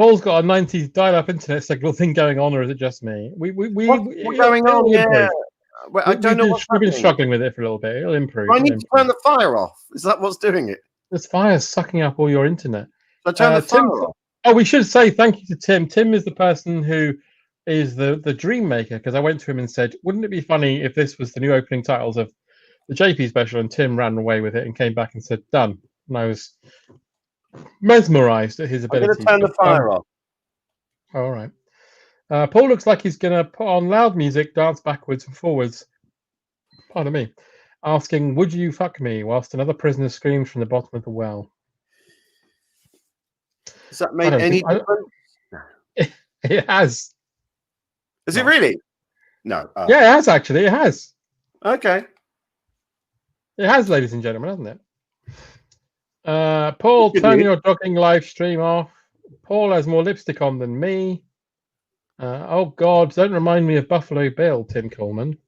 Paul's got a 90s dial-up internet signal thing going on, or is it just me? What's going on? It'll Yeah. improve. Well, I don't know what's We've been happening. struggling with it for a little bit. It'll improve. Do I need It'll to turn improve. the fire off? Is that what's doing it? This fire's sucking up all your internet. I turn the fire Tim, off. oh, we should say thank you to Tim. Tim is the person who is the dream maker, because I went to him and said, wouldn't it be funny if this was the new opening titles of the JP special? And Tim ran away with it and came back and said, done. And I was mesmerized at his I'm going abilities. to turn the fire off. All right. Paul looks like he's going to put on loud music, dance backwards and forwards. Pardon me. Asking, would you fuck me? Whilst another prisoner screams from the bottom of the well. Has that made any difference? It has. Is it really? No. Yeah, it has actually. It has. Okay. It has, ladies and gentlemen, hasn't it? Paul, turn your jogging live stream off. Paul has more lipstick on than me. Oh God, don't remind me of Buffalo Bill, Tim Coleman.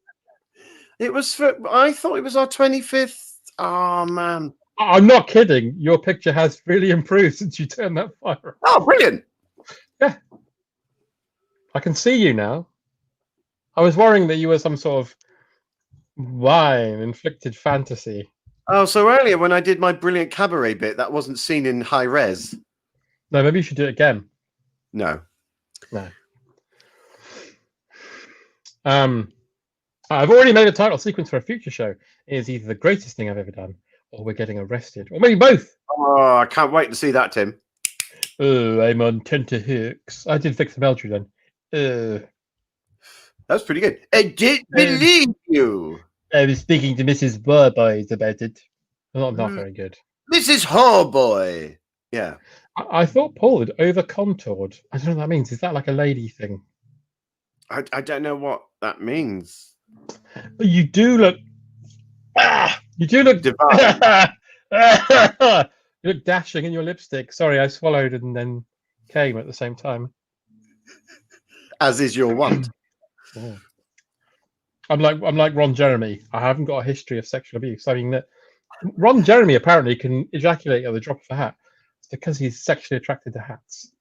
It was I thought it was our 25th. Oh man. I'm not kidding. Your picture has really improved since you turned that fire off. Oh, brilliant. Yeah. I can see you now. I was worrying that you were some sort of wine-inflicted fantasy. Oh, so earlier when I did my brilliant cabaret bit, that wasn't seen in high res. No, maybe you should do it again. No. I've already made a title sequence for a future show. It is either the greatest thing I've ever done, or we're getting arrested, or maybe both. Oh, I can't wait to see that, Tim. Oh, I'm on tenterhooks. I did fix the Beltry then. That's pretty good. I didn't believe you. I was speaking to Mrs. Warboys about it. Not very good. Mrs. Horboy. Yeah. I thought Paul had over-contoured. I don't know what that means. Is that like a lady thing? I don't know what that means. But you do look... you do look... Divine. You look dashing in your lipstick. Sorry, I swallowed and then came at the same time. As is your want. Oh. I'm like Ron Jeremy. I haven't got a history of sexual abuse. I mean, that Ron Jeremy apparently can ejaculate at the drop of a hat. It's because he's sexually attracted to hats.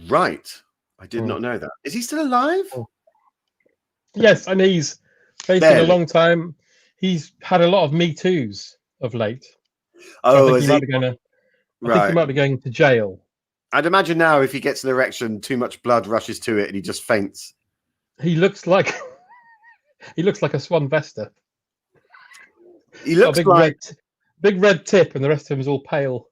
Right. I did not know that. Is he still alive? Oh. Yes, and he's facing a long time. He's had a lot of Me Too's of late. Oh, I think he might be going to jail. I'd imagine now if he gets an erection, too much blood rushes to it and he just faints. He looks like a Swan Vesta. He looks like big red tip, and the rest of him is all pale.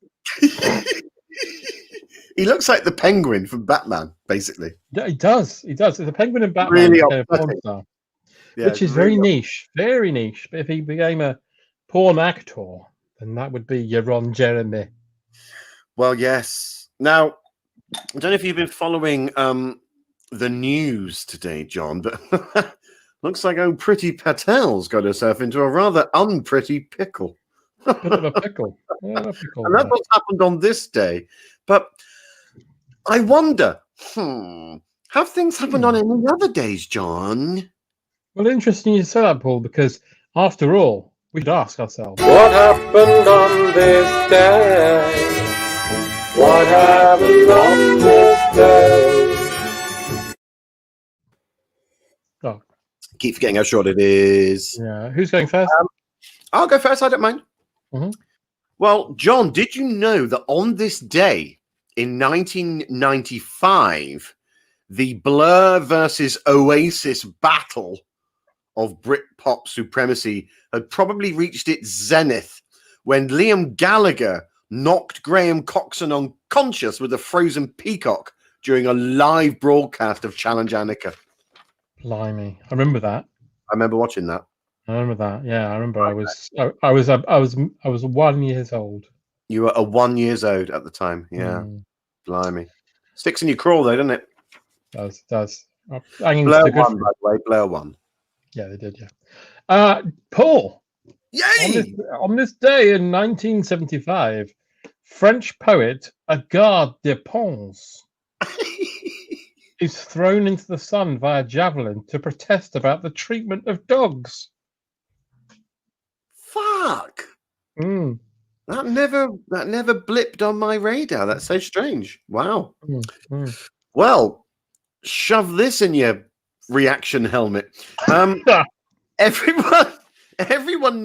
He looks like the Penguin from Batman, basically. Yeah, he does. It's a Penguin in Batman, really kind of porn star, which is very niche. But if he became a porn actor, then that would be your Ron Jeremy. Well, yes. Now, I don't know if you've been following the news today, John, but looks like old Pretty Patel's got herself into a rather unpretty pickle. Bit of a pickle. Yeah, a pickle. And that's what's happened on this day. But I wonder, have things happened on any other days, John? Well, interesting you say that, Paul, because after all, we should ask ourselves, what happened on this day? What happened on this day? Oh. Keep forgetting how short it is. Yeah. Who's going first? I'll go first. I don't mind. Mm-hmm. Well, John, did you know that on this day in 1995, the Blur versus Oasis battle of Britpop supremacy had probably reached its zenith when Liam Gallagher knocked Graham Coxon unconscious with a frozen peacock during a live broadcast of Challenge Annika? Blimey, I remember that. I remember watching that. I remember that. Yeah, I remember. I was 1 year old. You were 1 year old at the time. Yeah, blimey. Sticks in your craw, though, doesn't it? Does. Blur won, by the way. Blur won. Yeah, they did. Yeah. Paul. Yay! On this day in 1975, French poet Edgar de Pons is thrown into the sun via javelin to protest about the treatment of dogs. Fuck. That never blipped on my radar. That's so strange. Wow. Well, shove this in your reaction helmet. Everyone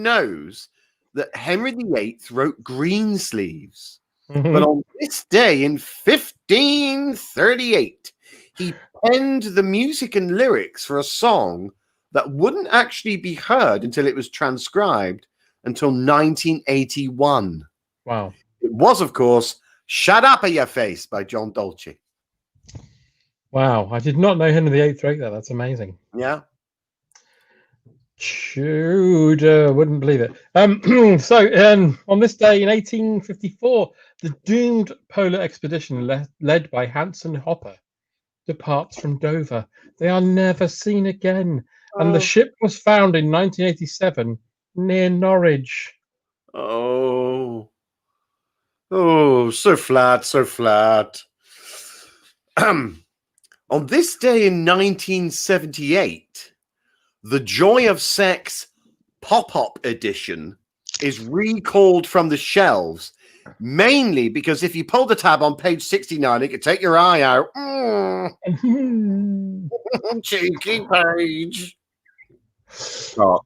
knows that Henry VIII wrote Greensleeves. But on this day in 1538, he penned the music and lyrics for a song that wouldn't actually be heard until it was transcribed until 1981. Wow. It was, of course, Shut Up in Your Face by John Dolce. Wow. I did not know Henry VIII wrote that. That's amazing. Yeah. Wouldn't believe it. So on this day in 1854, the doomed polar expedition led by Hanson Hopper departs from Dover. They are never seen again, and the ship was found in 1987 near Norwich. Oh, so flat. On this day in 1978, the Joy of Sex pop-up edition is recalled from the shelves, mainly because if you pull the tab on page 69, it could take your eye out. Cheeky page. Paul,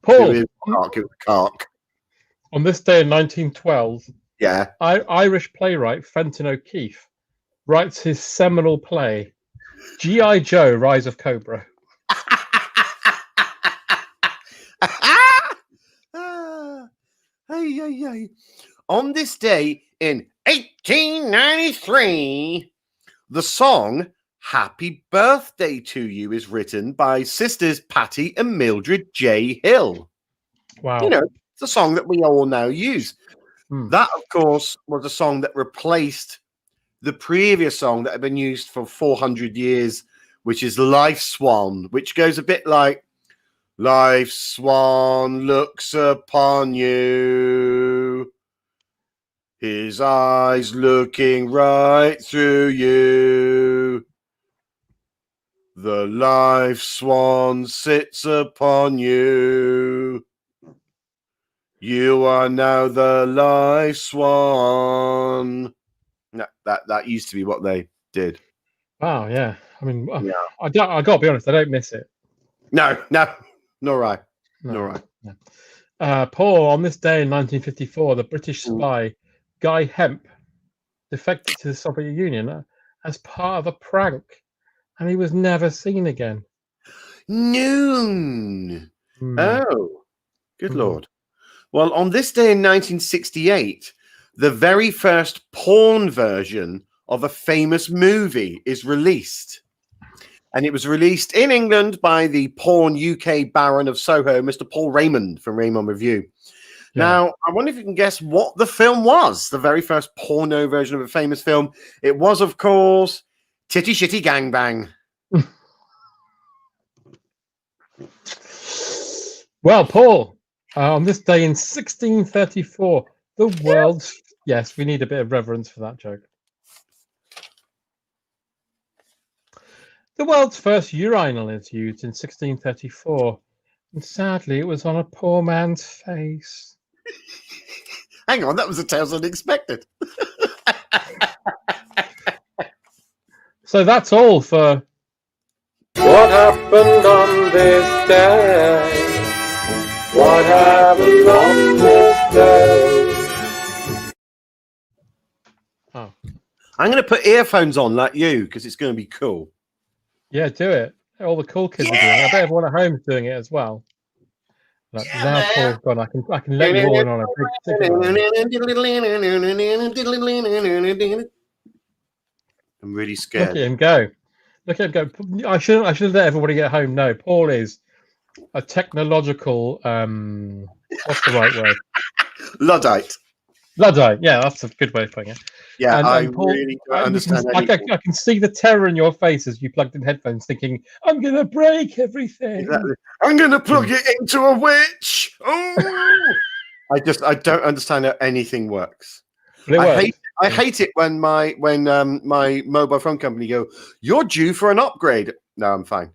Cock. On this day in 1912, Yeah. Irish playwright Fenton O'Keefe writes his seminal play, G.I. Joe, Rise of Cobra. On this day in 1893, the song Happy Birthday to You is written by sisters Patty and Mildred J. Hill. Wow. You know, it's a song that we all now use. That, of course, was a song that replaced the previous song that had been used for 400 years, which is Life Swan, which goes a bit like, Life Swan looks upon you, his eyes looking right through you. The life swan sits upon you. You are now the life swan. No, that used to be what they did. Wow, yeah. I mean, yeah. I got to be honest, I don't miss it. No, nor I. Paul, on this day in 1954, the British spy Guy Hemp defected to the Soviet Union as part of a prank, and he was never seen again. Noon. Oh, good Lord. Well, on this day in 1968, the very first porn version of a famous movie is released. And it was released in England by the porn UK Baron of Soho, Mr. Paul Raymond from Raymond Review. Yeah. Now, I wonder if you can guess what the film was, the very first porno version of a famous film. It was, of course, Titty Shitty Gangbang. Well, Paul, on this day in 1634, the world's... Yes, we need a bit of reverence for that joke. The world's first urinal is used in 1634, and sadly, it was on a poor man's face. Hang on, that was a tale unexpected. So that's all for... What happened on this day? What happened on this day? Oh. I'm going to put earphones on like you, because it's going to be cool. Yeah, do it. All the cool kids are doing it. I bet everyone at home is doing it as well. Like, now Paul's gone. I can let you all in on a big ticket. I'm really scared. Look at him go. Look at him go. I should let everybody at home know. Paul is a technological what's the right word? Luddite. Luddite. Yeah, that's a good way of putting it. Yeah, I Paul, really don't understand. I can see the terror in your face as you plugged in headphones, thinking, "I'm going to break everything. Exactly. I'm going to plug it into a witch." Oh, I don't understand how anything works. I hate it when my mobile phone company go, "You're due for an upgrade." No, I'm fine.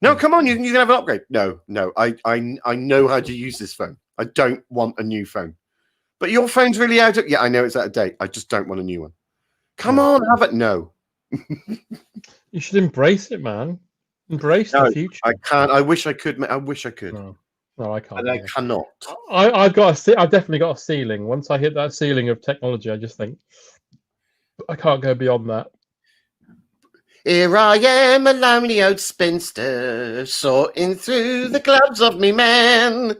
No, come on, you can have an upgrade. No, I know how to use this phone. I don't want a new phone. But your phone's really out of... Yeah, I know it's out of date. I just don't want a new one. Come on, have it. No. You should embrace it, man. Embrace the future. I can't. I wish I could. I wish I could. No, I can't. And I cannot. I've definitely got a ceiling. Once I hit that ceiling of technology, I just think I can't go beyond that. Here I am, a lonely old spinster, sorting through the gloves of me man.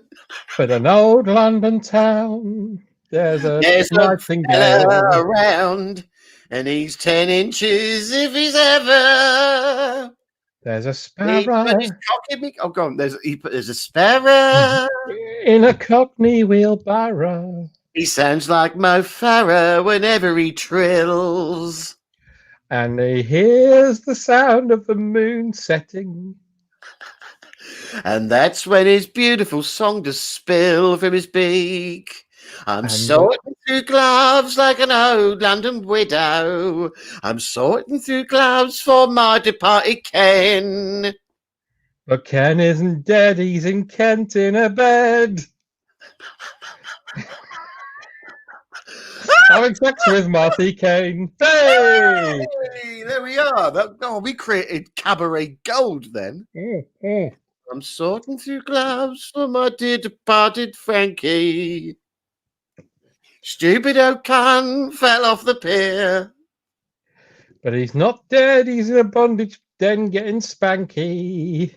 But an old London town, there's a lighting fella around, and he's 10 inches if he's ever. There's a sparrow. Oh, go on. There's a sparrow in a Cockney wheelbarrow. He sounds like Mo Farah whenever he trills. And he hears the sound of the moon setting. And that's when his beautiful song does spill from his beak. I'm sorting through gloves like an old London widow. I'm sorting through gloves for my departed Ken. But Ken isn't dead, he's in Kent in a bed. Having sex with Marty Kane. Hey! There we are. We created cabaret gold then. I'm sorting through gloves for my dear departed Frankie. Stupid old cunt fell off the pier. But he's not dead, he's in a bondage den getting spanky.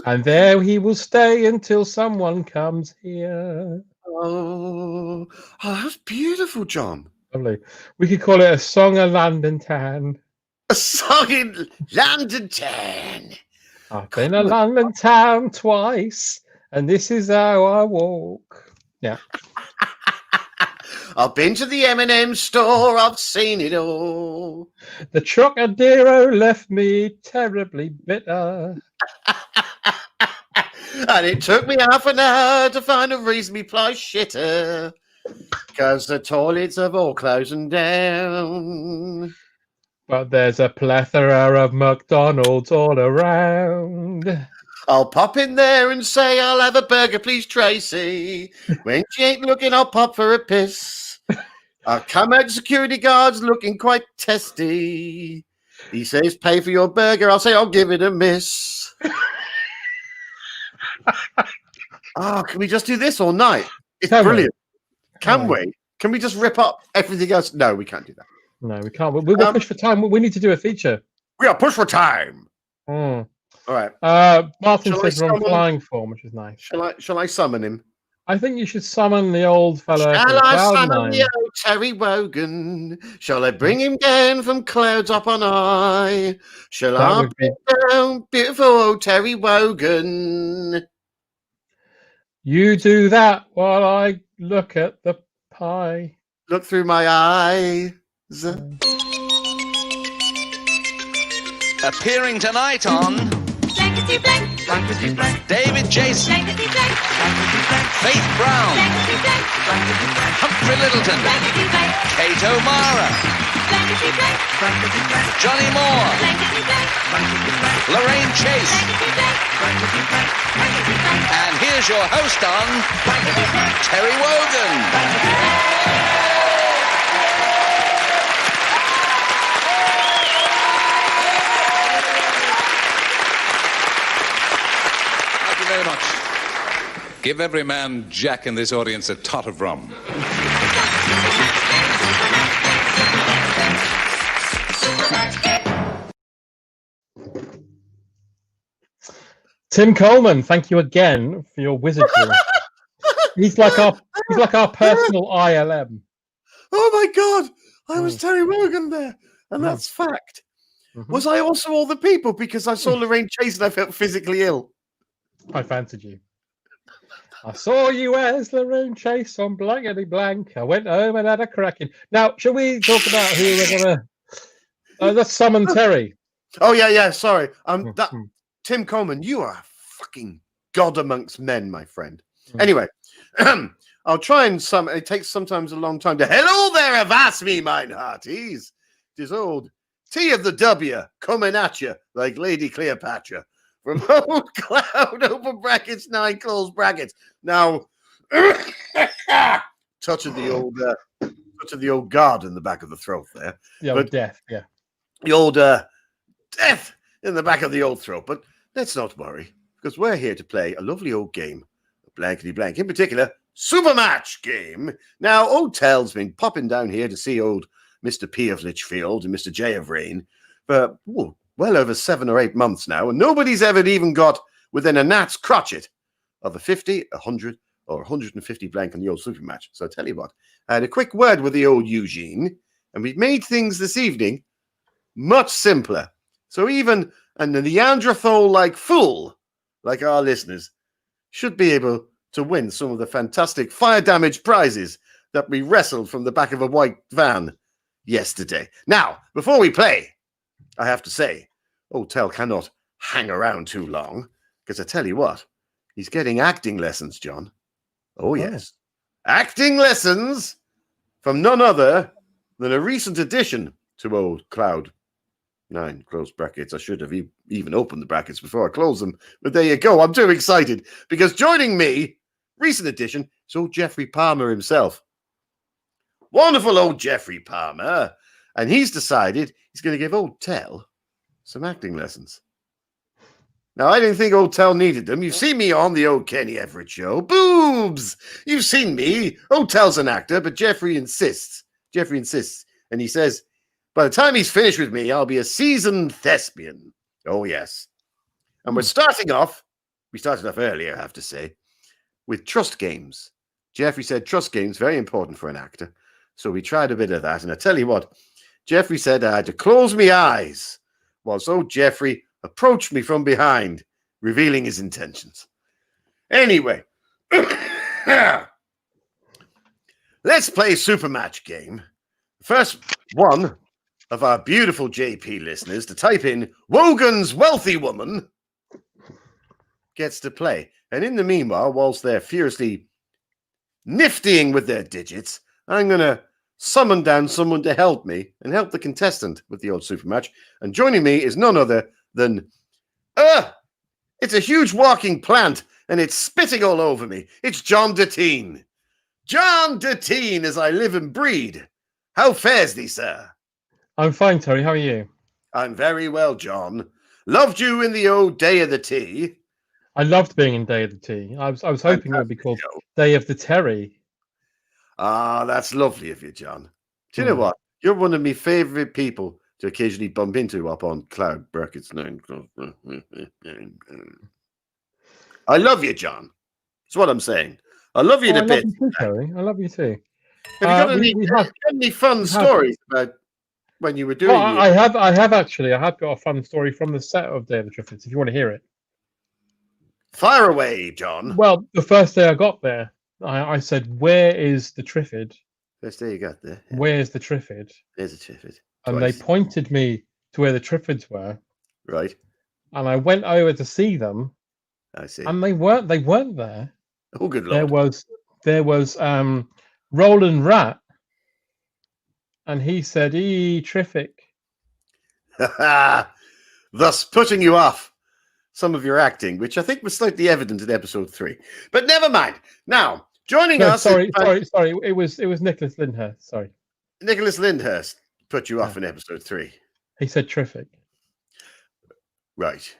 And there he will stay until someone comes here. Oh, that's beautiful, John. Lovely. We could call it a song of London Town. A song in London Town. I've been to London Town twice, and this is how I walk. Yeah. I've been to the M&M store, I've seen it all. The Trocadero left me terribly bitter. And it took me half an hour to find a reasonably priced shitter, because the toilets have all closing down. But there's a plethora of McDonald's all around. I'll pop in there and say, I'll have a burger, please, Tracy. When she ain't looking, I'll pop for a piss. I'll come out to security guards looking quite testy. He says, pay for your burger. I'll say, I'll give it a miss. Can we just do this all night? It's brilliant. Can we? Can we just rip up everything else? No, we can't do that. No, we can't. We'll push for time. We need to do a feature. We are push for time. All right. Martin says we're on flying form, which is nice. Shall I summon him? I think you should summon the old fella. Shall I summon the old Terry Wogan? Shall I bring him down from clouds up on high? Shall I bring down beautiful old Terry Wogan? You do that while I look at the pie. Look through my eyes. Appearing tonight on Blankety blank, blankety blank, David Jason, blankety blank, Faith Brown, blankety blank, Humphrey Littleton, blankety blank, Kate O'Mara, blankety blank, Johnny Moore, blankety blank, Lorraine Chase, blankety blank, and here's your host on Terry Wogan. Very much. Give every man Jack in this audience a tot of rum. Tim Coleman, thank you again for your wizardry. he's like our personal ILM. Oh my God! I was Terry Wogan there, and that's fact. Was I also all the people because I saw Lorraine Chase and I felt physically ill? I fancied you. I saw you as Lorraine Chase on blankety blank. I went home and had a cracking. Now, shall we talk about who we're gonna? Let's summon Terry. Oh yeah. Sorry. Tim Coleman, you are a fucking god amongst men, my friend. Anyway, I'll try and summon. It takes sometimes a long time to. Hello there, avast me, mine hearties. It is old T of the W coming at you like Lady Cleopatra. From old cloud over brackets, 9 close brackets. Now, touching the old guard in the back of the throat there. Yeah, But death. Yeah. the old death in the back of the old throat. But let's not worry, because we're here to play a lovely old game, blankety blank. In particular, Super Match game. Now, old Tell's been popping down here to see old Mr. P of Lichfield and Mr. J of Rain for well over 7 or 8 months now, and nobody's ever even got within a gnat's crotchet of a 50, 100, or 150 blank on the old Super Match. So I tell you what, I had a quick word with the old Eugene, and we've made things this evening much simpler. So even a Neanderthal-like fool, like our listeners, should be able to win some of the fantastic fire damage prizes that we wrestled from the back of a white van yesterday. Now, before we play, I have to say, old Tell cannot hang around too long, because I tell you what, he's getting acting lessons, John. Oh, yes. Acting lessons from none other than a recent addition to old Cloud 9, close brackets. I should have even opened the brackets before I closed them. But there you go. I'm too excited because joining me, recent addition, is old Jeffrey Palmer himself. Wonderful old Jeffrey Palmer. And he's decided he's going to give old Tell some acting lessons. Now, I didn't think old Tell needed them. You've seen me on the old Kenny Everett show. Boobs! You've seen me. Old Tell's an actor, but Jeffrey insists. And he says, by the time he's finished with me, I'll be a seasoned thespian. Oh, yes. And we started off earlier, I have to say, with trust games. Jeffrey said trust games, very important for an actor. So we tried a bit of that. And I tell you what, Jeffrey said I had to close my eyes whilst old Jeffrey approached me from behind, revealing his intentions. Anyway, let's play a super match game. First one of our beautiful JP listeners to type in Wogan's Wealthy Woman gets to play. And in the meanwhile, whilst they're furiously niftying with their digits, I'm going to summon down someone to help me and help the contestant with the old super match. And joining me is none other than, it's a huge walking plant and it's spitting all over me. It's John Deteen. John Deteen, as I live and breed. How fares thee, sir? I'm fine, Terry. How are you? I'm very well, John. Loved you in the old Day of the Tea. I loved being in Day of the Tea. I was hoping it would be called Day of the Terry. Ah, that's lovely of you, John. Do you know what? You're one of my favourite people to occasionally bump into up on Cloud Brackets 9. I love you, John. That's what I'm saying. I love you to bits. I love you too, Terry. I love you too. Have you got any fun stories about when you were doing it? I have actually. I have got a fun story from the set of Day of the Triffids, if you want to hear it. Fire away, John. Well, the first day I got there, I said, where is the Triffid? First day you got there. Yeah. Where's the Triffid? There's a Triffid. And they pointed me to where the Triffids were. Right. And I went over to see them. I see. And they weren't there. Oh, good Lord. There was Roland Rat. And he said, Triffic. Thus putting you off some of your acting, which I think was slightly evident in episode 3. But never mind. Now, joining us... Sorry. It was Nicholas Lyndhurst. Sorry. Nicholas Lyndhurst put you off in episode 3. He said Triffic. Right.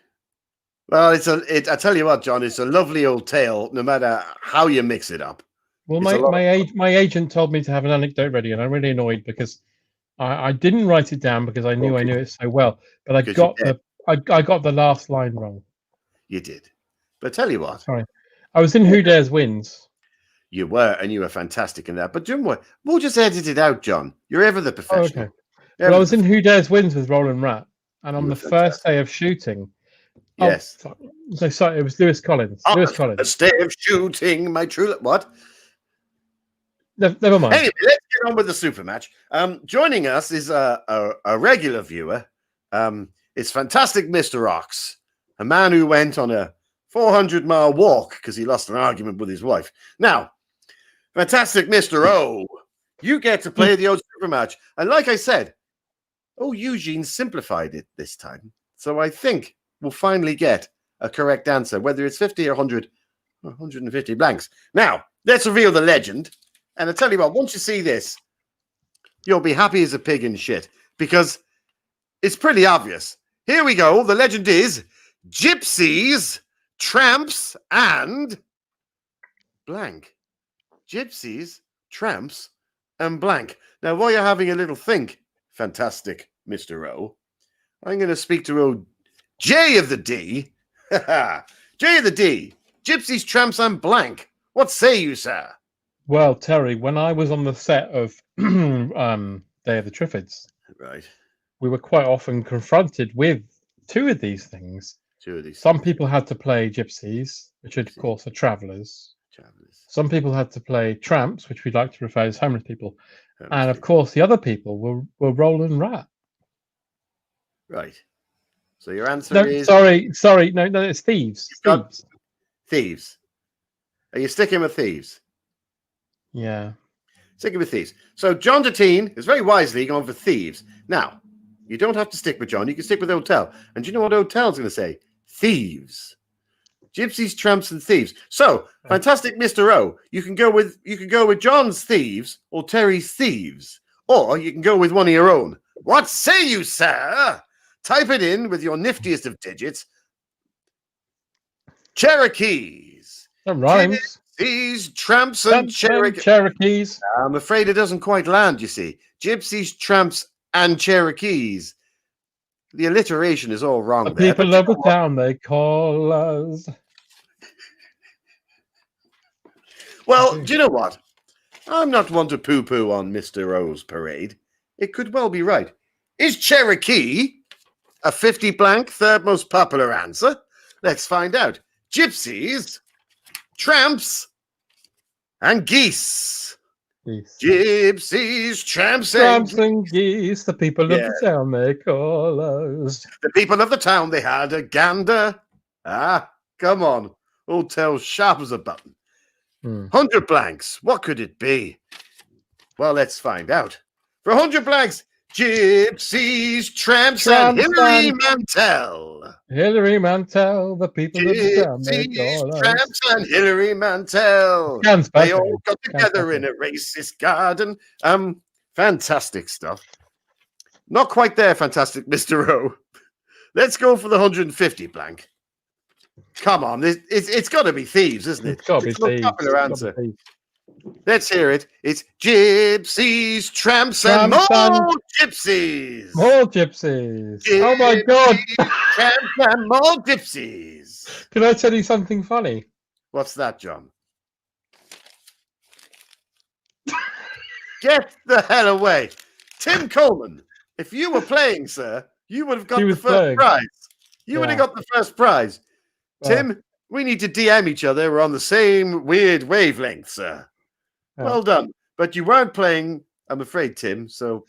Well, I tell you what, John, it's a lovely old tale, no matter how you mix it up. Well, my agent told me to have an anecdote ready, and I'm really annoyed because I didn't write it down because I knew it so well, but I got the last line wrong. You did. But tell you what. Sorry. I was in Who Dares Wins. You were, and you were fantastic in that. But don't worry, we'll just edit it out, John. You're ever the professional. Okay. Well, I was in Who Dares Wins with Roland Rat, and on the first day of shooting... Yes. Sorry, it was Lewis Collins. First day of shooting, my true... What? Never mind. Anyway, let's get on with the super match. Joining us is a regular viewer. It's fantastic Mr. Ox, a man who went on a 400-mile walk because he lost an argument with his wife. Now, fantastic Mr. O, you get to play the old super match. And like I said, Eugene simplified it this time. So I think we'll finally get a correct answer, whether it's 50 or 100 or 150 blanks. Now, let's reveal the legend. And I tell you what, once you see this, you'll be happy as a pig in shit because it's pretty obvious. Here we go. The legend is gypsies, tramps, and blank. Gypsies, tramps, and blank. Now, while you're having a little think, fantastic Mr. O, I'm going to speak to old J of the D. J of the D. Gypsies, tramps, and blank. What say you, sir? Well, Terry, when I was on the set of Day of the Triffids, Right. we were quite often confronted with two of these things. Two of these. Some people had to play gypsies, which of course are travellers. Travelers. Some people had to play tramps, which we'd like to refer as homeless people. And of course, the other people were Roland Rat. Right. So your answer No, is sorry, no, it's thieves. got- Thieves. thieves. Are you sticking with thieves? Yeah. Sticking with thieves. So John Deteen is very wisely gone for thieves. Now, you don't have to stick with John. You can stick with Hotel. And do you know what Hotel's going to say? Thieves. Gypsies, tramps, and thieves. So, fantastic Mr. O. You can go with John's thieves or Terry's thieves. Or you can go with one of your own. What say you, sir? Type it in with your niftiest of digits. Cherokees. That rhymes. Gypsies, tramps, and Cherokees. Cherokees. I'm afraid it doesn't quite land, you see. Gypsies, tramps, and Cherokees. The alliteration is all wrong The there. people of the town, they call us. Well, do you know what? I'm not one to poo-poo on Mr. O's parade. It could well be right. Is Cherokee a 50 blank third most popular answer? Let's find out. Gypsies, tramps, and geese. Geese. Gypsies, tramps, Tramps and and geese, the people of the town, they call us. the people of the town, they had a gander. Ah, come on. Hotel sharp as a button. 100 blanks. What could it be? Well, let's find out. For 100 blanks, gypsies, tramps, and Hilary Mantel. Hilary Mantel, the people of the town, they call Gypsies, us. tramps, and Hilary Mantel. Sounds They better. all got together in a racist garden. Fantastic stuff. Not quite there, fantastic Mr. O. Let's go for the 150 blank. Come on, it's got to be thieves, isn't it? It's got to be It's the most thieves. popular It's gotta answer. be thieves. Let's hear it. It's gypsies, tramps, and Tramps and- more gypsies. More gypsies. Oh my God. Tramps and more gypsies. Can I tell you something funny? What's that, John? Get the hell away. Tim Coleman, if you were playing, sir, you would have got He the was first playing. prize. You would have Yeah. got the first prize. Well, Tim, we need to DM each other. We're on the same weird wavelength, sir. Yeah. Well done. But you weren't playing, I'm afraid, Tim. So,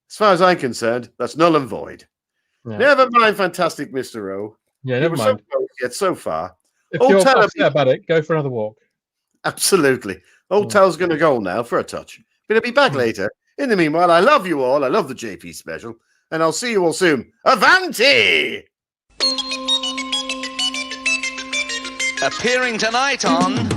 as far as I'm concerned, that's null and void. yeah. Never mind, fantastic Mr. O. Yeah, You never were so mind. close yet so far. If Oh, you're tell upset about it, go for another walk. Absolutely. Hotel's going to go now for a touch. But I'll be back later. In the meanwhile, I love you all. I love the JP special. And I'll see you all soon. Avanti! Appearing tonight on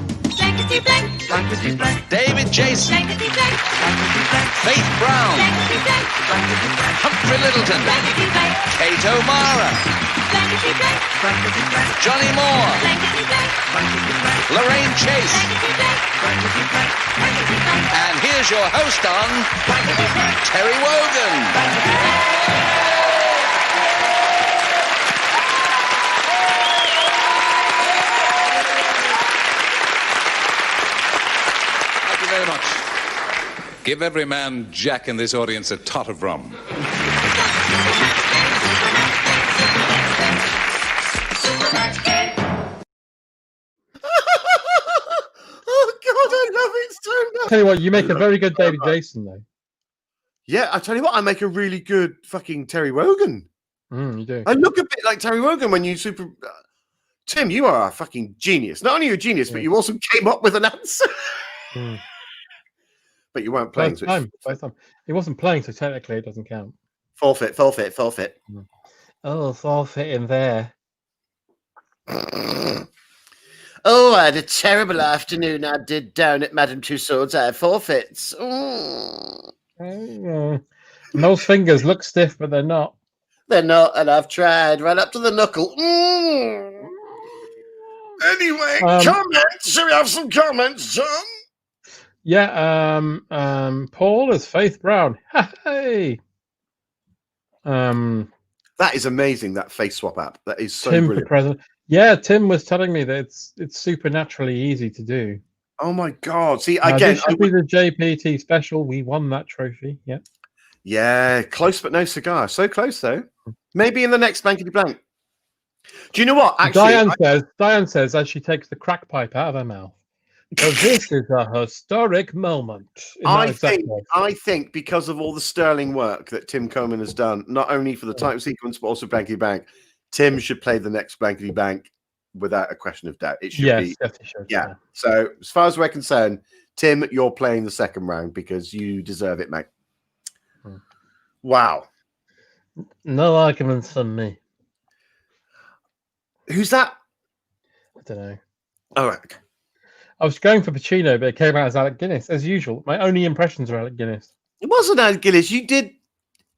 Blankety blank, blankety blank, David Jason, blankety blank, blankety blank, Faith Brown, blankety blank, blankety blank, Humphrey Littleton, blankety blank, Kate O'Mara, blankety blank, blankety blank, Johnny Moore, blankety blank, blankety blank, Lorraine Chase, blankety blank, blankety blank, blankety blank, and here's your host on blankety blank, Terry Wogan. blankety blank. Thank you very much. Give every man Jack in this audience a tot of rum. Oh, God, I love it so much. Tell you what, you make a very good David Jason, though. Yeah, I tell you what, I make a really good fucking Terry Wogan. You do. I look a bit like Terry Wogan when you super... Tim, you are a fucking genius. Not only are you a genius, but you also came up with an answer. Mm. But you weren't playing. Both So time, both time. He wasn't playing, so technically it doesn't count. forfeit, forfeit, forfeit. Oh, forfeit in there. Oh, I had a terrible afternoon I did down at Madame Tussauds. I had forfeits. Mm. And those fingers look stiff, but they're not. They're not, and I've tried right up to the knuckle. Mm. Anyway, comments. Shall we have some comments, John? Yeah. Paul is Faith Brown. Hey. That is amazing. That face swap app. That is so Tim brilliant. for president. Yeah, Tim was telling me that it's supernaturally easy to do. Oh my god! See Now, again. this should be the JPT special. We won that trophy. Yeah. Yeah, close but no cigar. So close though. Maybe in the next blankety blank. Do you know what? Actually, Diane says as she takes the crack pipe out of her mouth. So this is a historic moment. I think because of all the sterling work that Tim Coleman has done, not only for the time sequence but also blankety blank, Tim should play the next blankety blank without a question of doubt. It should be. Yes, he should. Yeah. So as far as we're concerned, Tim, you're playing the second round because you deserve it, mate. Wow. No arguments from me. Who's that? I don't know. All right. I was going for Pacino, but it came out as Alec Guinness, as usual. My only impressions were Alec Guinness. It wasn't Alec Guinness. You did.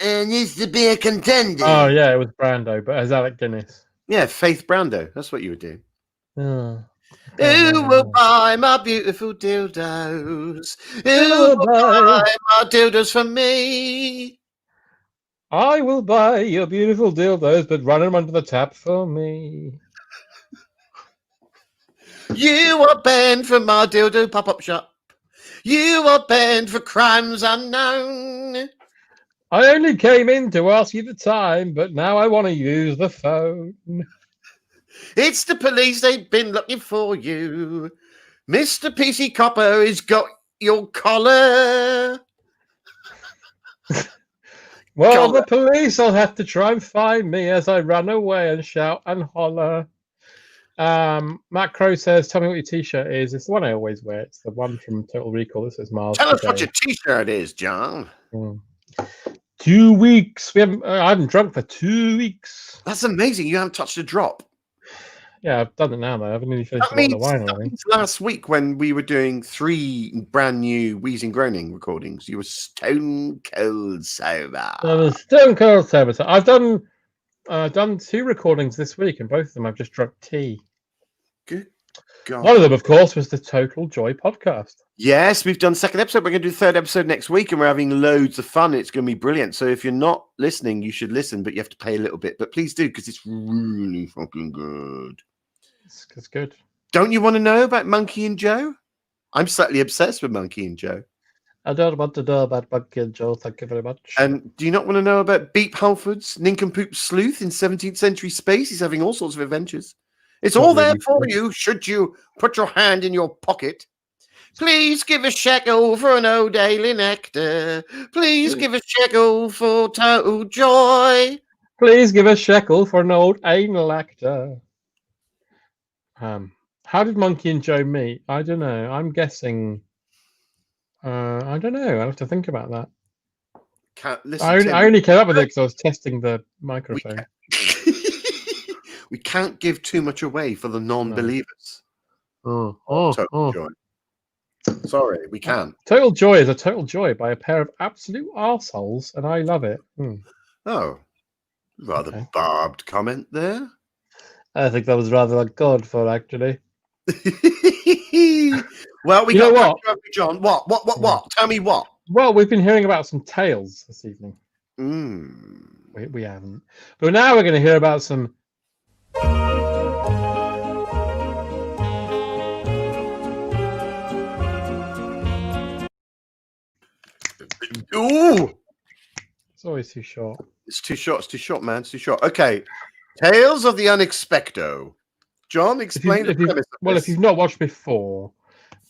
Needs to be a contender. Oh yeah, it was Brando, but as Alec Guinness. Yeah, Faith Brando. That's what you would do. Oh. Who will buy my beautiful dildos? Who will buy my dildos for me? I will buy your beautiful dildos, but run them under the tap for me. You are banned from my dildo pop-up shop. You are banned for crimes unknown. I only came in to ask you the time, but now I want to use the phone. It's the police, they've been looking for you. Mr. PC Copper has got your collar. Well, the police will have to try and find me as I run away and shout and holler. Matt Crow says, tell me what your t-shirt is. It's the one I always wear. It's the one from Total Recall. This is Miles. Tell us what your t-shirt is, John. 2 weeks. I haven't drunk for 2 weeks. That's amazing. You haven't touched a drop. Yeah, I've done it now, though. I haven't really finished the wine already. Last week when we were doing 3 brand new Wheezing Groaning recordings, you were stone cold sober. I was stone cold sober. So I've done 2 recordings this week, and both of them I've just drunk tea. Good God. One of them, of course, was the Total Joy podcast. Yes, we've done 2nd episode. We're going to do 3rd episode next week, and we're having loads of fun. It's going to be brilliant. So if you're not listening, you should listen, but you have to pay a little bit. But please do, because it's really fucking good. It's good. Don't you want to know about Monkey and Joe? I'm slightly obsessed with Monkey and Joe. I don't want to know about Monkey and Joe. Thank you very much. And do you not want to know about Beep Halford's nincompoop sleuth in 17th century space? He's having all sorts of adventures. It's all there for you, should you put your hand in your pocket. Please give a shekel for an old daily nectar. Please give a shekel for Total Joy. Please give a shekel for an old anal actor. How did Monkey and Joe meet? I don't know. I'm guessing. I don't know. I'll have to think about that. I only came up with it because I was testing the microphone. We can't give too much away for the non-believers. Total Joy. Sorry, we can't. Total Joy is a total joy by a pair of absolute arseholes, and I love it. Oh, rather barbed comment there. I think that was rather uncalled for, actually. Well, we got what, John. What? Tell me what. Well, we've been hearing about some tales this evening. We haven't, but now we're going to hear about some. Ooh, it's always too short. It's too short, man. It's too short. Okay, Tales of the Unexpecto. John, explain the premise. If you've not watched before,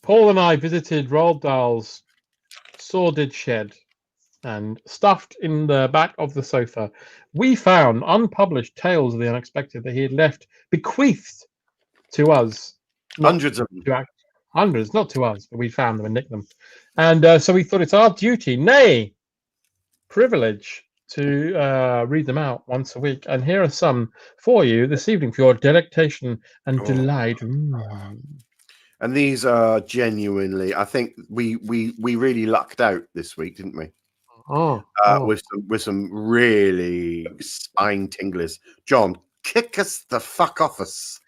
Paul and I visited Roald Dahl's sordid shed, and stuffed in the back of the sofa, we found unpublished Tales of the Unexpected that he had left bequeathed to us. Hundreds of them. Hundreds, not to us, but we found them and nicked them. And so we thought it's our duty, nay, privilege, to read them out once a week, and here are some for you this evening for your delectation and delight. And these are genuinely, I think we really lucked out this week, didn't we? With some really spine tinglers. John, kick us the fuck off us.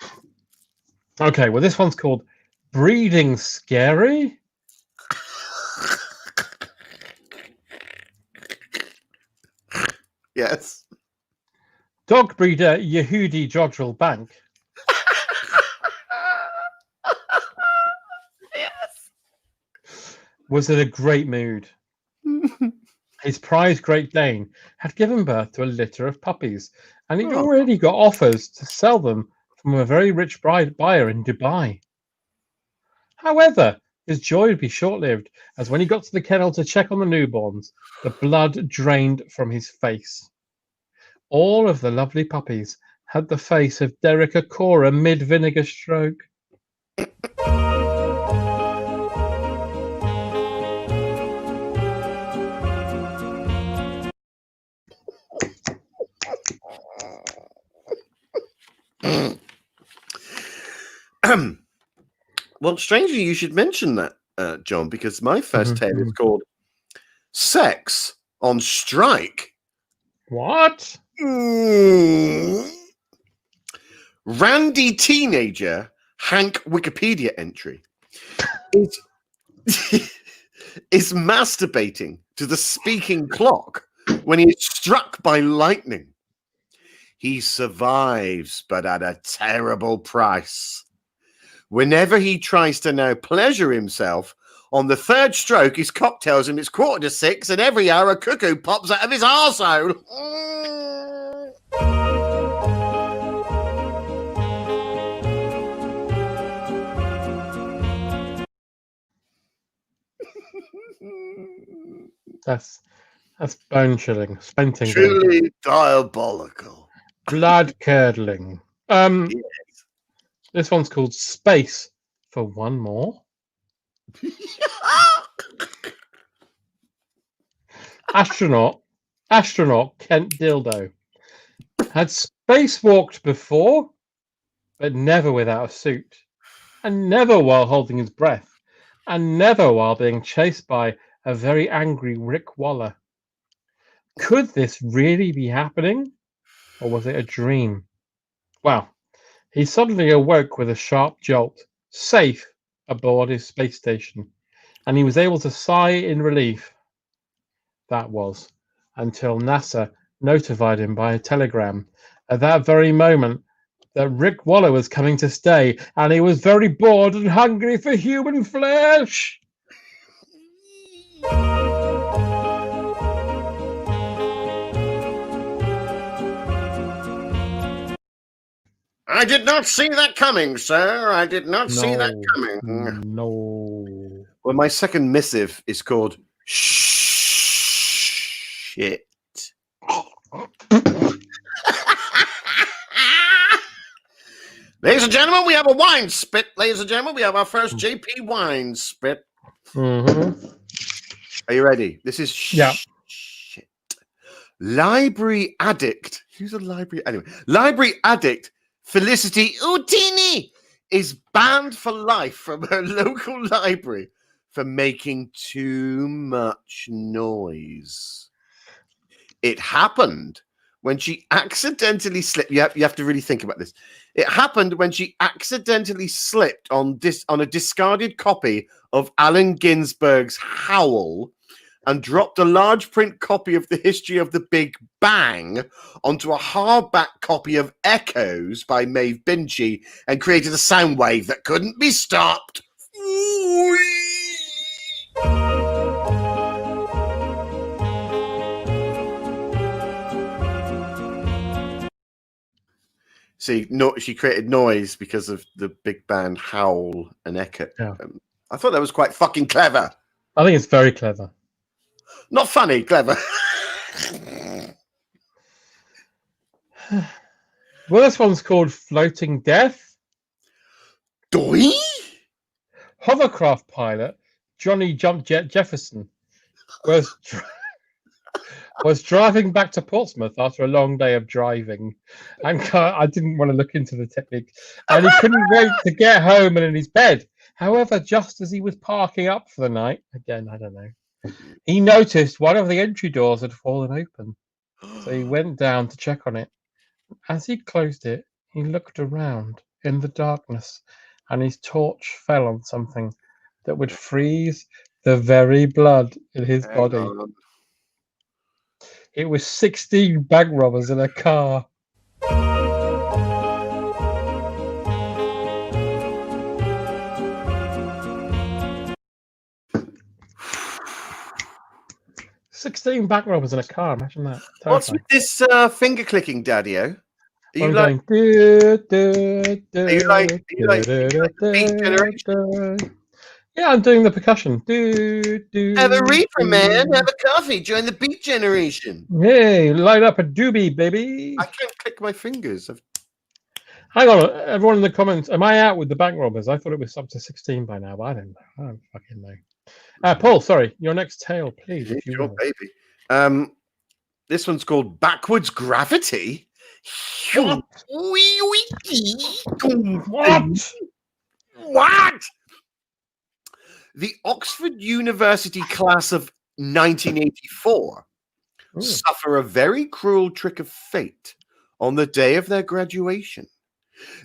Okay, well, this one's called Breeding Scary. Yes. Dog breeder Yehudi Jodrell Bank. Yes. Was in a great mood. His prized Great Dane had given birth to a litter of puppies, and he'd already got offers to sell them from a very rich buyer in Dubai. However, his joy would be short-lived, as when he got to the kennel to check on the newborns, the blood drained from his face. All of the lovely puppies had the face of Derek Acora mid-vinegar stroke. Well, strangely, you should mention that, John, because my first tale is called Sex on Strike. What? Randy teenager Hank Wikipedia entry is masturbating to the speaking clock when he is struck by lightning. He survives, but at a terrible price. Whenever he tries to now pleasure himself, on the third stroke, his cock tells him it's 5:45, and every hour a cuckoo pops out of his arsehole. That's bone chilling, spenting, Truly diabolical. blood curdling. This one's called Space for One More. Astronaut Kent Dildo had spacewalked before, but never without a suit, and never while holding his breath, and never while being chased by a very angry Rick Waller. Could this really be happening, or was it a dream? Well, he suddenly awoke with a sharp jolt, safe aboard his space station, and he was able to sigh in relief. That was until NASA notified him by a telegram at that very moment that Rick Waller was coming to stay, and he was very bored and hungry for human flesh. I did not see that coming, sir. I did not see that coming. No. Well, my second missive is called Shit. Ladies and gentlemen, we have a wine spit. Ladies and gentlemen, we have our first JP wine spit. Mm-hmm. Are you ready? This is Yeah. Shit. Library addict. Who's a library? Anyway, library addict Felicity Utini is banned for life from her local library for making too much noise. It happened when she accidentally slipped. You have to really think about this. It happened when she accidentally slipped on a discarded copy of Allen Ginsberg's Howl and dropped a large print copy of The History of the Big Bang onto a hardback copy of Echoes by Maeve Binchy and created a sound wave that couldn't be stopped. See, she created noise because of the big band Howl and Echo. Yeah. I thought that was quite fucking clever. I think it's very clever. Not funny, clever. Well, this one's called Floating Death. Doi? Hovercraft pilot Johnny Jumpjet Jefferson was was driving back to Portsmouth after a long day of driving. And I didn't want to look into the technique. And he couldn't wait to get home and in his bed. However, just as he was parking up for the night, again, I don't know, he noticed one of the entry doors had fallen open. So he went down to check on it. As he closed it, he looked around in the darkness, and his torch fell on something that would freeze the very blood in his Hang body. on. It was 16 bank robbers in a car. "16 bank robbers in a car." Imagine that. What's Terrifying. with this finger clicking, Daddy-O? Are you I'm like, going, Beat Generation? Yeah, I'm doing the percussion. Have a reefer, man. Have a coffee. Join the Beat Generation. Hey, light up a doobie, baby. I can't click my fingers. Hang on, everyone in the comments. Am I out with the bank robbers? I thought it was up to 16 by now, but I don't know. I don't fucking know. Paul, sorry, your next tale, please. If you Sure, will. baby. This one's called Backwards Gravity. What? What? What? The Oxford University class of 1984 Ooh. suffer a very cruel trick of fate on the day of their graduation.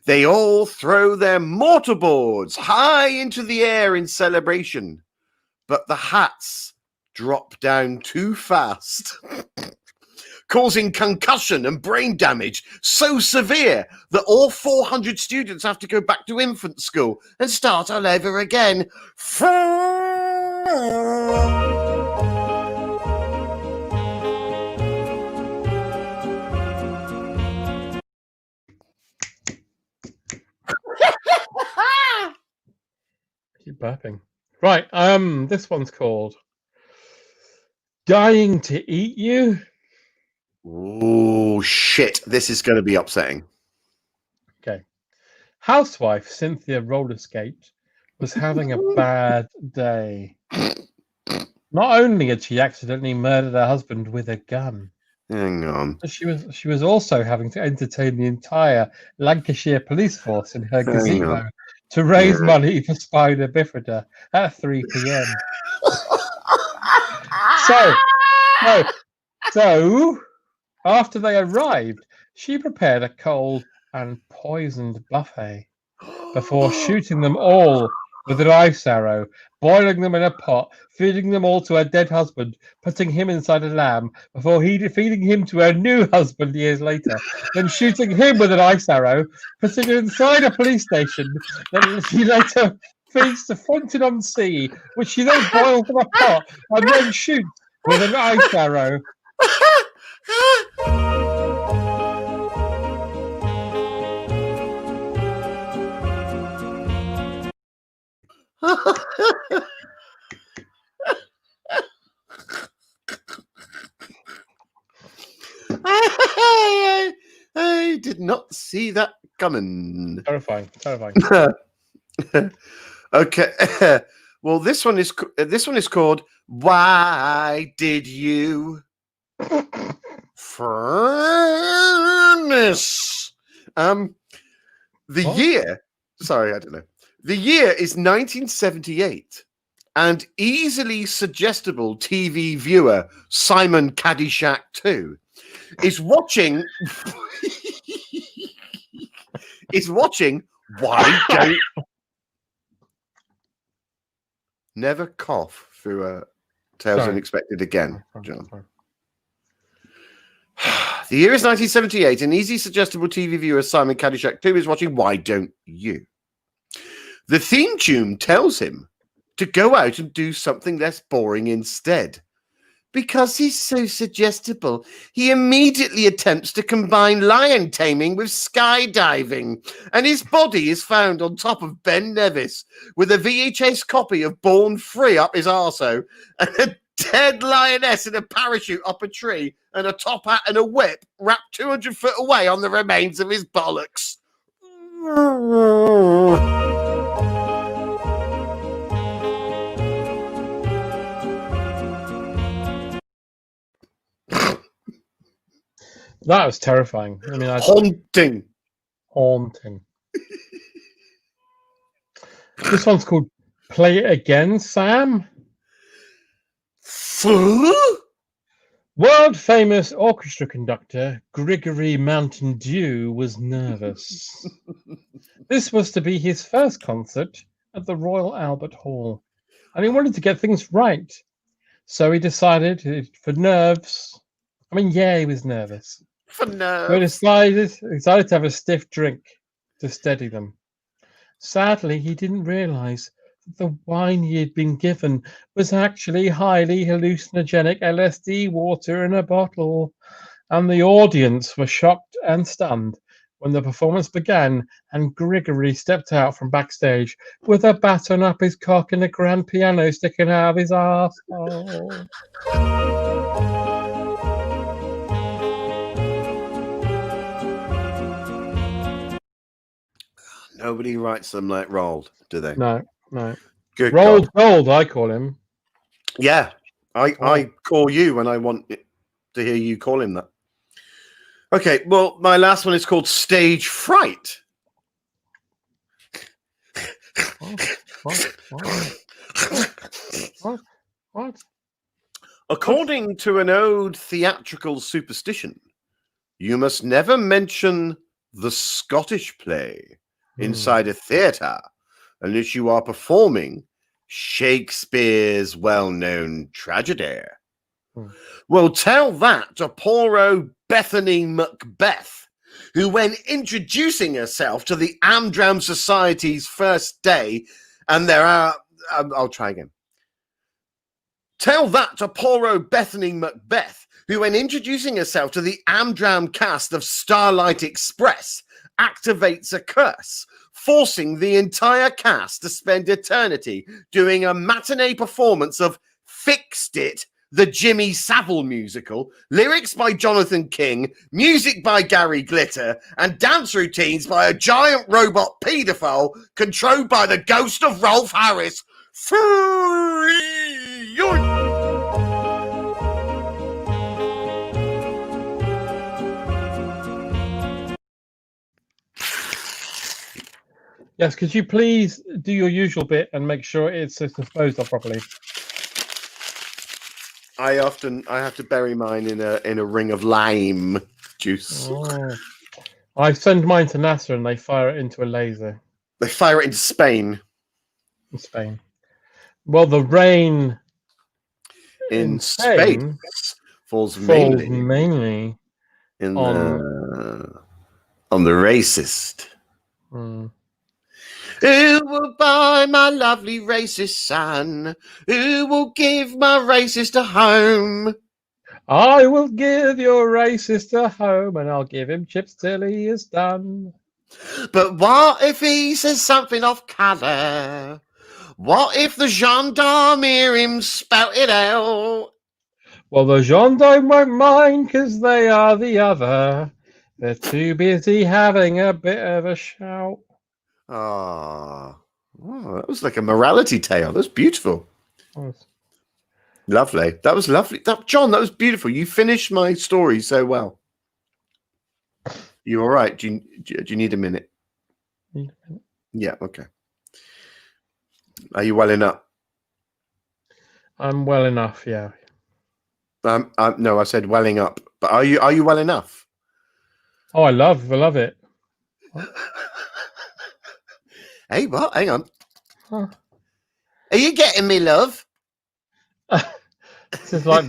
They all throw their mortarboards high into the air in celebration, but the hats drop down too fast, causing concussion and brain damage so severe that all 400 students have to go back to infant school and start all over again. Keep burping. Right, this one's called Dying to Eat You. Oh, shit. This is going to be upsetting. Okay. Housewife Cynthia Rollerskate was having a bad day. Not only had she accidentally murdered her husband with a gun, Hang on. but she was also having to entertain the entire Lancashire police force in her Hang gazebo on. to raise Yeah. money for Spider Bifida at 3 p.m. So, after they arrived, she prepared a cold and poisoned buffet before shooting them all with an ice arrow, boiling them in a pot, feeding them all to her dead husband, putting him inside a lamb before feeding him to her new husband years later, then shooting him with an ice arrow, putting him inside a police station. Then she later feeds the Fontaine-on-Sea, which she then boils in a pot and then shoots with an ice arrow. I did not see that coming. Terrifying, terrifying. Okay. Well, this one is called "Why Did You Furnace?" The What? year. Sorry, I don't know. The year is 1978, and easily suggestible TV viewer Simon Caddyshack 2 is watching. is watching. Why don't never cough through a Tales Sorry. Unexpected again, John. Sorry. The year is 1978, and easy suggestible TV viewer Simon Caddyshack 2 is watching Why Don't You? The theme tune tells him to go out and do something less boring instead. Because he's so suggestible, he immediately attempts to combine lion taming with skydiving, and his body is found on top of Ben Nevis with a VHS copy of Born Free up his arso, and a dead lioness in a parachute up a tree, and a top hat and a whip wrapped 200 foot away on the remains of his bollocks. That was terrifying. I mean, Haunting. haunting. This one's called Play It Again, Sam. World famous orchestra conductor Grigory Mountain Dew was nervous. This was to be his first concert at the Royal Albert Hall, and he wanted to get things right. So he decided, for nerves. I mean, yeah, he was nervous. For So he nerves. decided to have a stiff drink to steady them. Sadly, he didn't realise that the wine he had been given was actually highly hallucinogenic LSD water in a bottle, and the audience were shocked and stunned when the performance began and Grigory stepped out from backstage with a baton up his cock and a grand piano sticking out of his arsehole. Nobody writes them like Roald, do they? No. Good Rolled God. gold, I call him. Yeah, I call you when I want to hear you call him that. Okay, well, my last one is called Stage Fright. What? According to an old theatrical superstition, you must never mention the Scottish play inside a theatre unless you are performing Shakespeare's well-known tragedy. Well, tell that to poor old Bethany Macbeth, who, when introducing herself to the Amdram Society's first day, and there are... I'll try again. Tell that to poor old Bethany Macbeth, who, when introducing herself to the Amdram cast of Starlight Express, activates a curse, forcing the entire cast to spend eternity doing a matinee performance of Fixed It, the Jimmy Savile musical, lyrics by Jonathan King, music by Gary Glitter, and dance routines by a giant robot paedophile controlled by the ghost of Rolf Harris. Yes, could you please do your usual bit and make sure it's disposed of properly? I have to bury mine in a ring of lime juice. Oh. I send mine to NASA and they fire it into a laser They fire it into Spain. in Spain. Well, the rain In Spain space falls falls mainly mainly on on- the racist. Hmm. Who will buy my lovely racist son? Who will give my racist a home? I will give your racist a home and I'll give him chips till he is done. But what if he says something off colour? What if the gendarme hear him spout it out? Well, the gendarme won't mind because they are the other. They're too busy having a bit of a shout. Oh, that was like a morality tale. That's beautiful. Lovely. That was lovely. John, that was beautiful. You finished my story so well. You all right? Do you need a minute? Yeah, okay. Are you well enough? I'm well enough, yeah. No, I said welling up. But are you well enough? Oh, I love it. Hey, what? Hang on. Huh. Are you getting me, love? This is like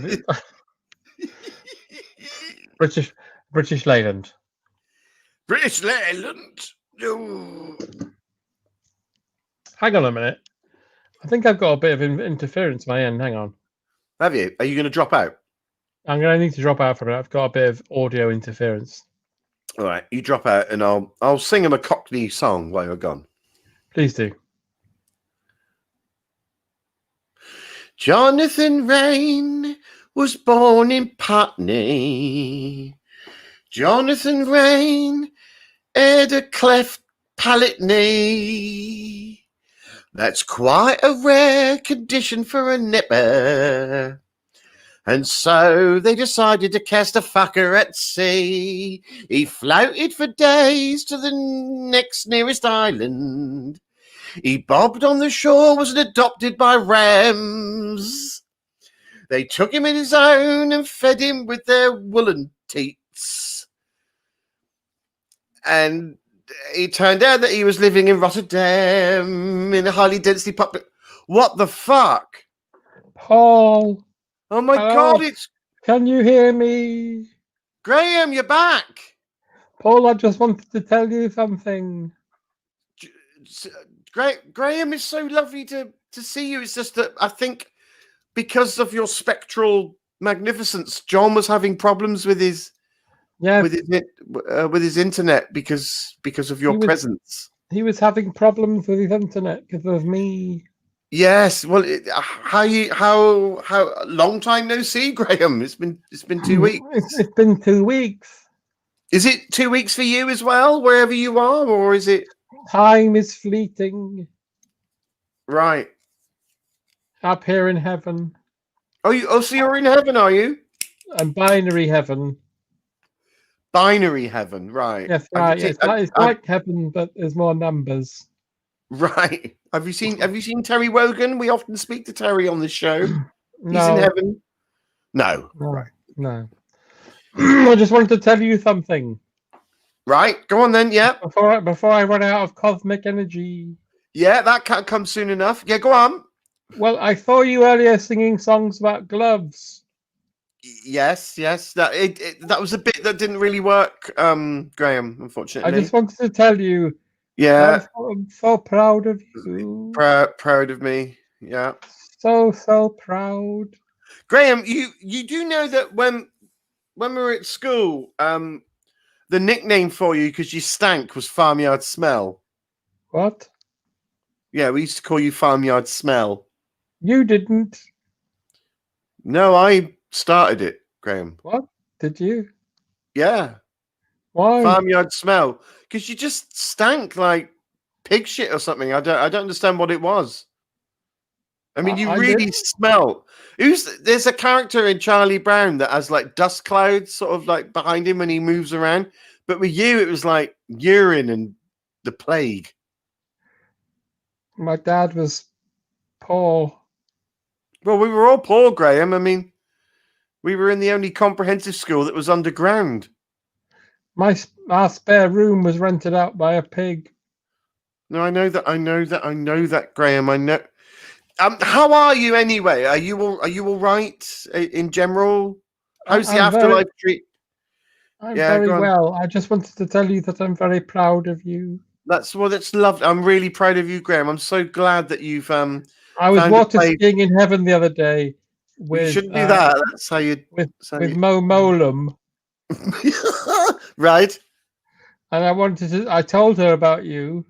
British Leyland. British Leyland. Ooh. Hang on a minute. I think I've got a bit of interference in my end. Hang on. Have you? Are you going to drop out? I'm going to need to drop out for a minute. I've got a bit of audio interference. All right, you drop out, and I'll sing him a Cockney song while you're gone. Please do. Jonathan Rain was born in Putney. Jonathan Rain had a cleft palate knee. That's quite a rare condition for a nipper. And so they decided to cast a fucker at sea. He floated for days to the next nearest island. He bobbed on the shore, was adopted by rams. They took him in his own and fed him with their woolen teats. And it turned out that he was living in Rotterdam in a highly densely public. What the fuck? Paul, Oh my Hello? God, it's can you hear me? Graham, you're back. Paul, I just wanted to tell you something. Graham, it's so lovely to see you. It's just that I think because of your spectral magnificence, John was having problems with his Yeah, with his internet because of your He was- presence. he was having problems with his internet because of me. Yes. Well, how long time no see, Graham? It's been 2 weeks. It's been 2 weeks. Is it 2 weeks for you as well, wherever you are, or is it Time is fleeting right? up here in heaven So you're in heaven, are you? and binary heaven. Binary heaven, right? Yes, Have right. you It's seen- like heaven, but there's more numbers. Right. Have you seen Terry Wogan? We often speak to Terry on this show. He's No, in heaven. No. no, no. I just wanted to tell you something Right. Go on then. Yeah. before I run out of cosmic energy. Yeah. That can't come soon enough. Yeah. Go on. Well, I saw you earlier singing songs about gloves. Yes. That was a bit that didn't really work, Graham. Unfortunately. I just wanted to tell you, Yeah. I'm so proud of you. Proud of me. Yeah. So proud. Graham, you do know that when we were at school, the nickname for you because you stank was Farmyard Smell. What? Yeah, we used to call you Farmyard Smell. You didn't. No, I started it, Graham. What? Did you? Yeah, Why? Farmyard Smell because you just stank like pig shit or something. I don't understand what it was. I mean, you I really did. smell. There's a character in Charlie Brown that has like dust clouds sort of like behind him when he moves around. But with you, it was like urine and the plague. My dad was poor. Well, we were all poor, Graham. I mean, we were in the only comprehensive school that was underground. Our spare room was rented out by a pig. No, I know that, Graham. I know. How are you anyway? Are you all right in general? How's the I'm afterlife treat? I'm Yeah, very go on. well. I just wanted to tell you that I'm very proud of you. That's lovely. I'm really proud of you, Graham. I'm so glad that you've I was found a water place. skiing in heaven the other day with You shouldn't do that. That's how you with you- Mo Molum, right. and I told her about you,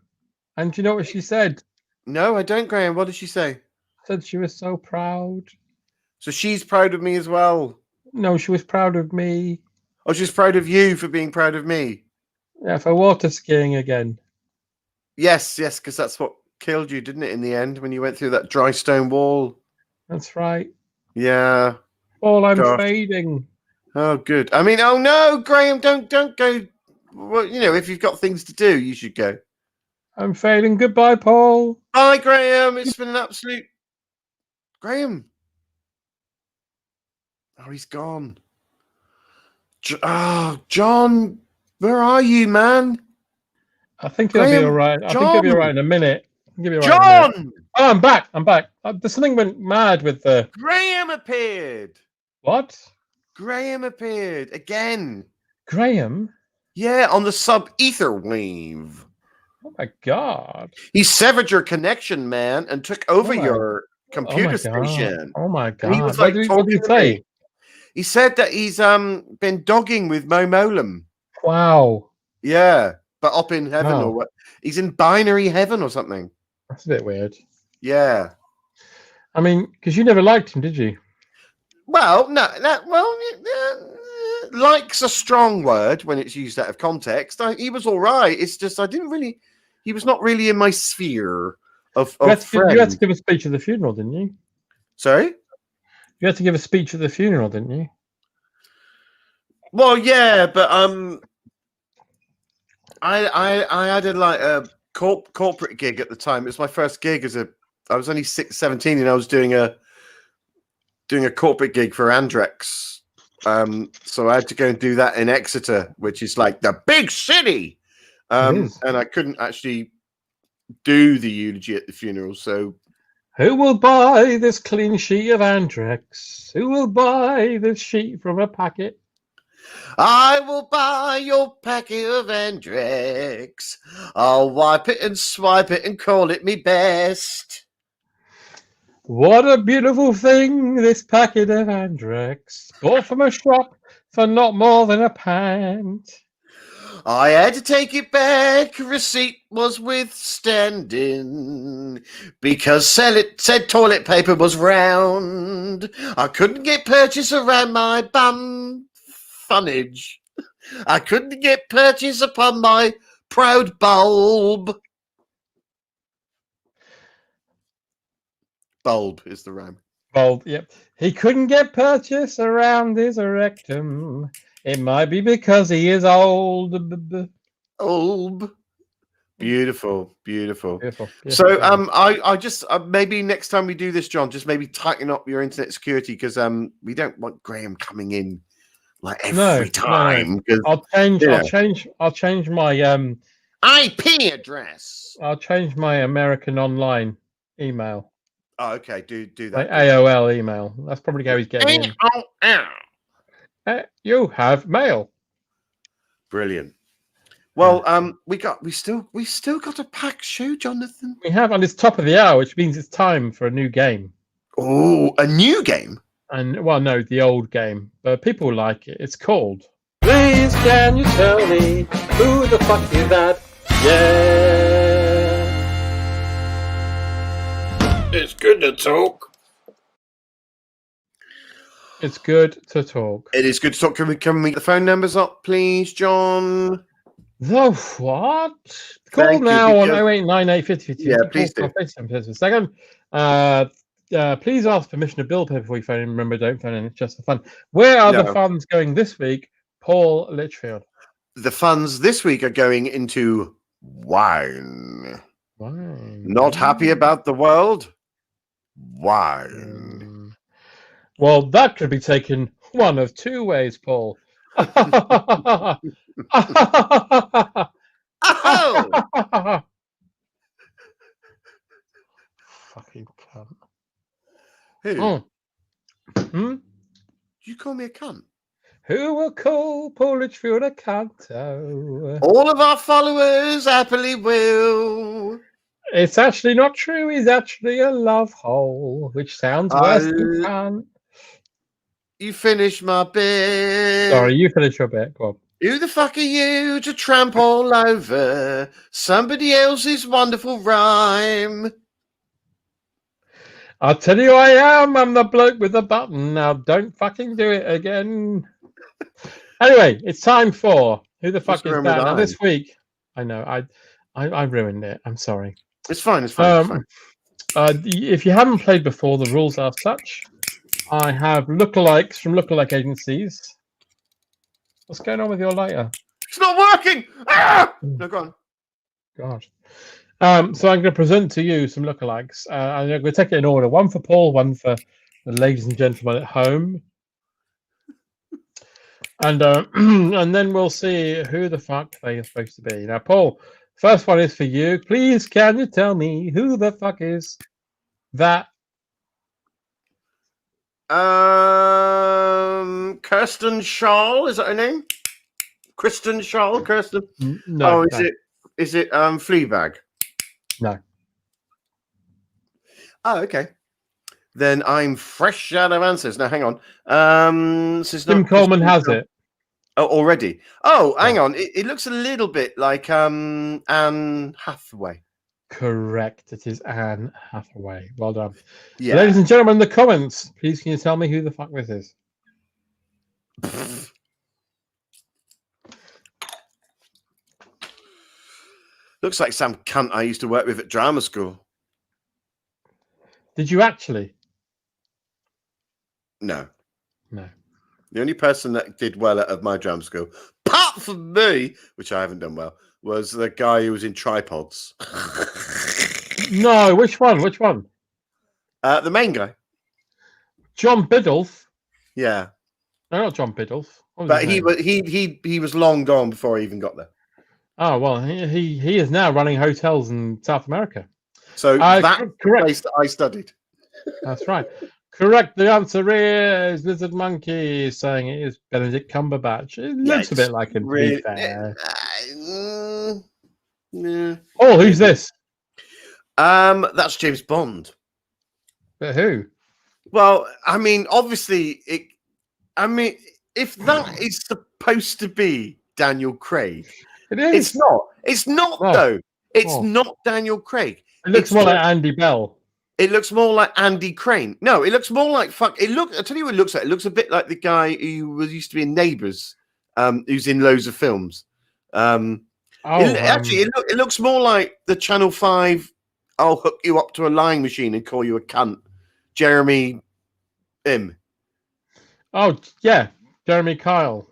and do you know what she said? No, I don't, Graham. What did she say? Said she was so proud. So she's proud of me as well. No, she was proud of me. Oh, she's proud of you for being proud of me. Yeah, for water skiing again. Yes, because that's what killed you, didn't it? In the end, when you went through that dry stone wall. That's right. Yeah. I'm Gosh. fading. Oh, good. I mean, oh no, Graham, don't go. Well, if you've got things to do, you should go. I'm fading. Goodbye, Paul. Bye, Graham. It's been an absolute. Graham. Oh, he's gone. John, where are you, man? I think he'll be Graham, all right. I think he'll be all right in a minute. He'll be all right in a minute. John! Oh, I'm back. There's something went mad with the Graham appeared. what? Graham appeared again. Graham? Yeah, on the sub-ether wave. Oh my god. He severed your connection, man, and took over Oh my- your computer God. station. Oh my And he god. was like what did talking he to say? me. He said that he's been dogging with Mo Molum. Wow. Yeah, but up in heaven Wow. or what? He's in binary heaven or something. That's a bit weird. Yeah. I mean, because you never liked him, did you? Well, no, like's a strong word when it's used out of context. He was all right. It's just he was not really in my sphere of You had to friends. give a speech at the funeral, didn't you? Sorry? You had to give a speech at the funeral, didn't you? Well, yeah, but I had a corporate gig at the time. It was my first gig I was only 17, and I was doing a corporate gig for Andrex. So I had to go and do that in Exeter, which is like the big city. And I couldn't actually do the eulogy at the funeral. So who will buy this clean sheet of Andrex? Who will buy this sheet from a packet? I will buy your packet of Andrex. I'll wipe it and swipe it and call it me best. What a beautiful thing, this packet of Andrex. Bought from a shop for not more than a £1. I had to take it back. Receipt was withstanding because said toilet paper was round. I couldn't get purchase around my bum funnage. I couldn't get purchase upon my proud bulb. Bulb is the rhyme. Bulb, yep. He couldn't get purchase around his rectum. It might be because he is old. Bulb. Beautiful. Beautiful. So I just maybe next time we do this, John, just maybe tighten up your internet security, because we don't want Graham coming in like every time. No. I'll change my IP address. I'll change my American Online email. Oh, okay. Do that. My AOL email. That's probably how he's getting in. You have mail. Brilliant. Well, we still got a packed show, Jonathan. We have, and it's top of the hour, which means it's time for a new game. Oh, a new game? And well, no, the old game, but people like it. It's called Please Can You Tell Me Who the Fuck Is That? Yeah. It's good to talk. It's good to talk. It is good to talk. Can we get the phone numbers up, please, John? The what? Call now on 0898 Yeah, please do. A second. Please ask permission to bill pay before you phone in. Remember, don't phone in. It's just for fun. Where are the funds going this week, Paul Litchfield? The funds this week are going into wine. Wine. Not happy about the world? Wine. Well, that could be taken one of two ways, Paul. Oh! Fucking cunt. Who? Oh. Did you call me a cunt? Who will call Paul Litchfield a cunt? All of our followers happily will. It's actually not true. He's actually a love hole, which sounds worse than cunt. You finish my bit. Sorry, you finish your bit. Go on. Who the fuck are you to tramp all over somebody else's wonderful rhyme? I'll tell you who I am. I'm the bloke with the button. Now don't fucking do it again. Anyway, it's time for Who the Fuck Is That? Now this week, I know, I ruined it. I'm sorry. It's fine. It's fine. If you haven't played before, the rules are such. I have lookalikes from lookalike agencies. What's going on with your lighter? It's not working! Ah! No, go on. God. So I'm going to present to you some lookalikes. I'm going to take it in order. One for Paul, one for the ladies and gentlemen at home. And and then we'll see who the fuck they are supposed to be. Now, Paul, first one is for you. Please, can you tell me who the fuck is that? Kirsten Shaw, is that her name? Kristen Shaw, Kirsten? No. Is it Fleabag? No. Oh, okay. Then I'm fresh out of answers. Now, hang on. Tim Coleman has it. Oh, already. Oh, hang on. It looks a little bit like Anne Hathaway. Correct. It is Anne Hathaway. Well done. Yeah. Ladies and gentlemen in the comments, please can you tell me who the fuck this is? Looks like some cunt I used to work with at drama school. Did you actually? No. No. The only person that did well out of my drama school, apart from me, which I haven't done well, was the guy who was in Tripods. No, which one? Which one? The main guy. John Biddulph? Yeah. No, not John Biddulph. What was But his name? he was long gone before I even got there. Oh, well, he is now running hotels in South America. So that's correct. the place that I studied. That's right. Correct. The answer is Lizard Monkey is saying it is Benedict Cumberbatch. It looks a bit like him, to be fair. Yeah. Oh, who's this? That's James Bond. But who? Well, I mean, obviously, if that is supposed to be Daniel Craig, It is. it's not. It's not, Oh. though. It's Oh. not Daniel Craig. It looks It's more like just- Andy Bell. It looks more like Andy Crane. No, it looks more like I'll tell you what it looks like. It looks a bit like the guy who used to be in Neighbours, who's in loads of films. It looks more like the Channel 5, I'll hook you up to a lying machine and call you a cunt. Jeremy M. Oh, yeah. Jeremy Kyle.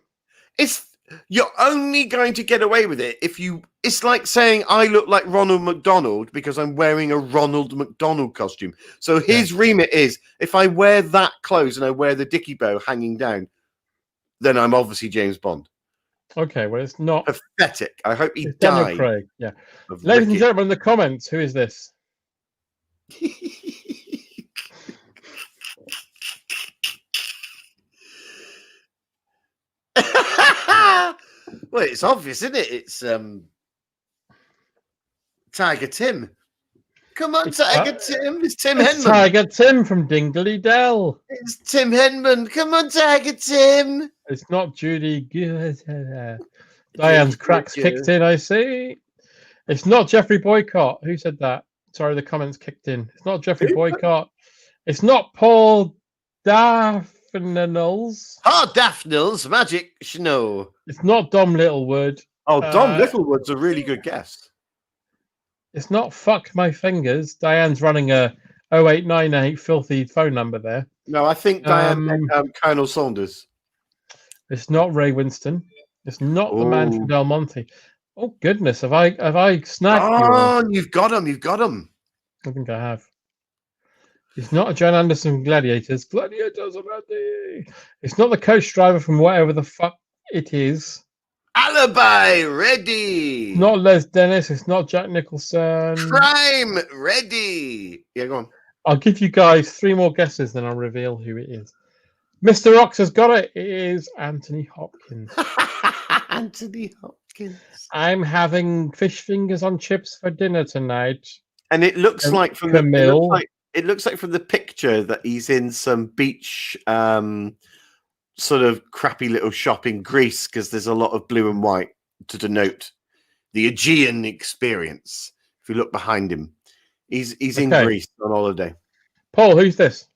You're only going to get away with it if you. It's like saying I look like Ronald McDonald because I'm wearing a Ronald McDonald costume. So his remit is if I wear that clothes and I wear the dicky bow hanging down, then I'm obviously James Bond. Okay, well, it's not. Pathetic. I hope he It's Daniel died. Craig. Yeah. of Ladies and rickets. gentlemen, in the comments, who is this? Well, it's obvious, isn't it? It's Tiger Tim. Come on, Tiger Tim. It's Tim It's Henman. Tiger Tim from Dingley Dell. It's Tim Henman. Come on, Tiger Tim. It's not Judy. Diane's cracks kicked in, I see. It's not Jeffrey Boycott. Who said that? Sorry, the comments kicked in. It's not Jeffrey Boycott. It's not Paul Daffnels. Oh, Daphne's Magic Snow. It's not Dom Littlewood. Oh, Dom Littlewood's a really good guess. It's not Fuck My Fingers. Diane's running a 0898 filthy phone number there. No, I think Diane meant, Colonel Saunders. It's not Ray Winston. It's not the man from Del Monte. Oh goodness, have I snagged you? Oh, you've got him. You've got him. I think I have. It's not John Anderson from Gladiators. Gladiators are ready. It's not the coach driver from whatever the fuck it is. Alibi ready. Not Les Dennis. It's not Jack Nicholson. Crime ready. Yeah, go on. I'll give you guys 3 more guesses, then I'll reveal who it is. Mr. Ox has got it. It is Anthony Hopkins. Anthony Hopkins. I'm having fish fingers on chips for dinner tonight. And it looks like from Camille. it looks like from the picture that he's in some beach sort of crappy little shop in Greece because there's a lot of blue and white to denote the Aegean experience. If you look behind him, he's in Greece on holiday. Paul, who's this?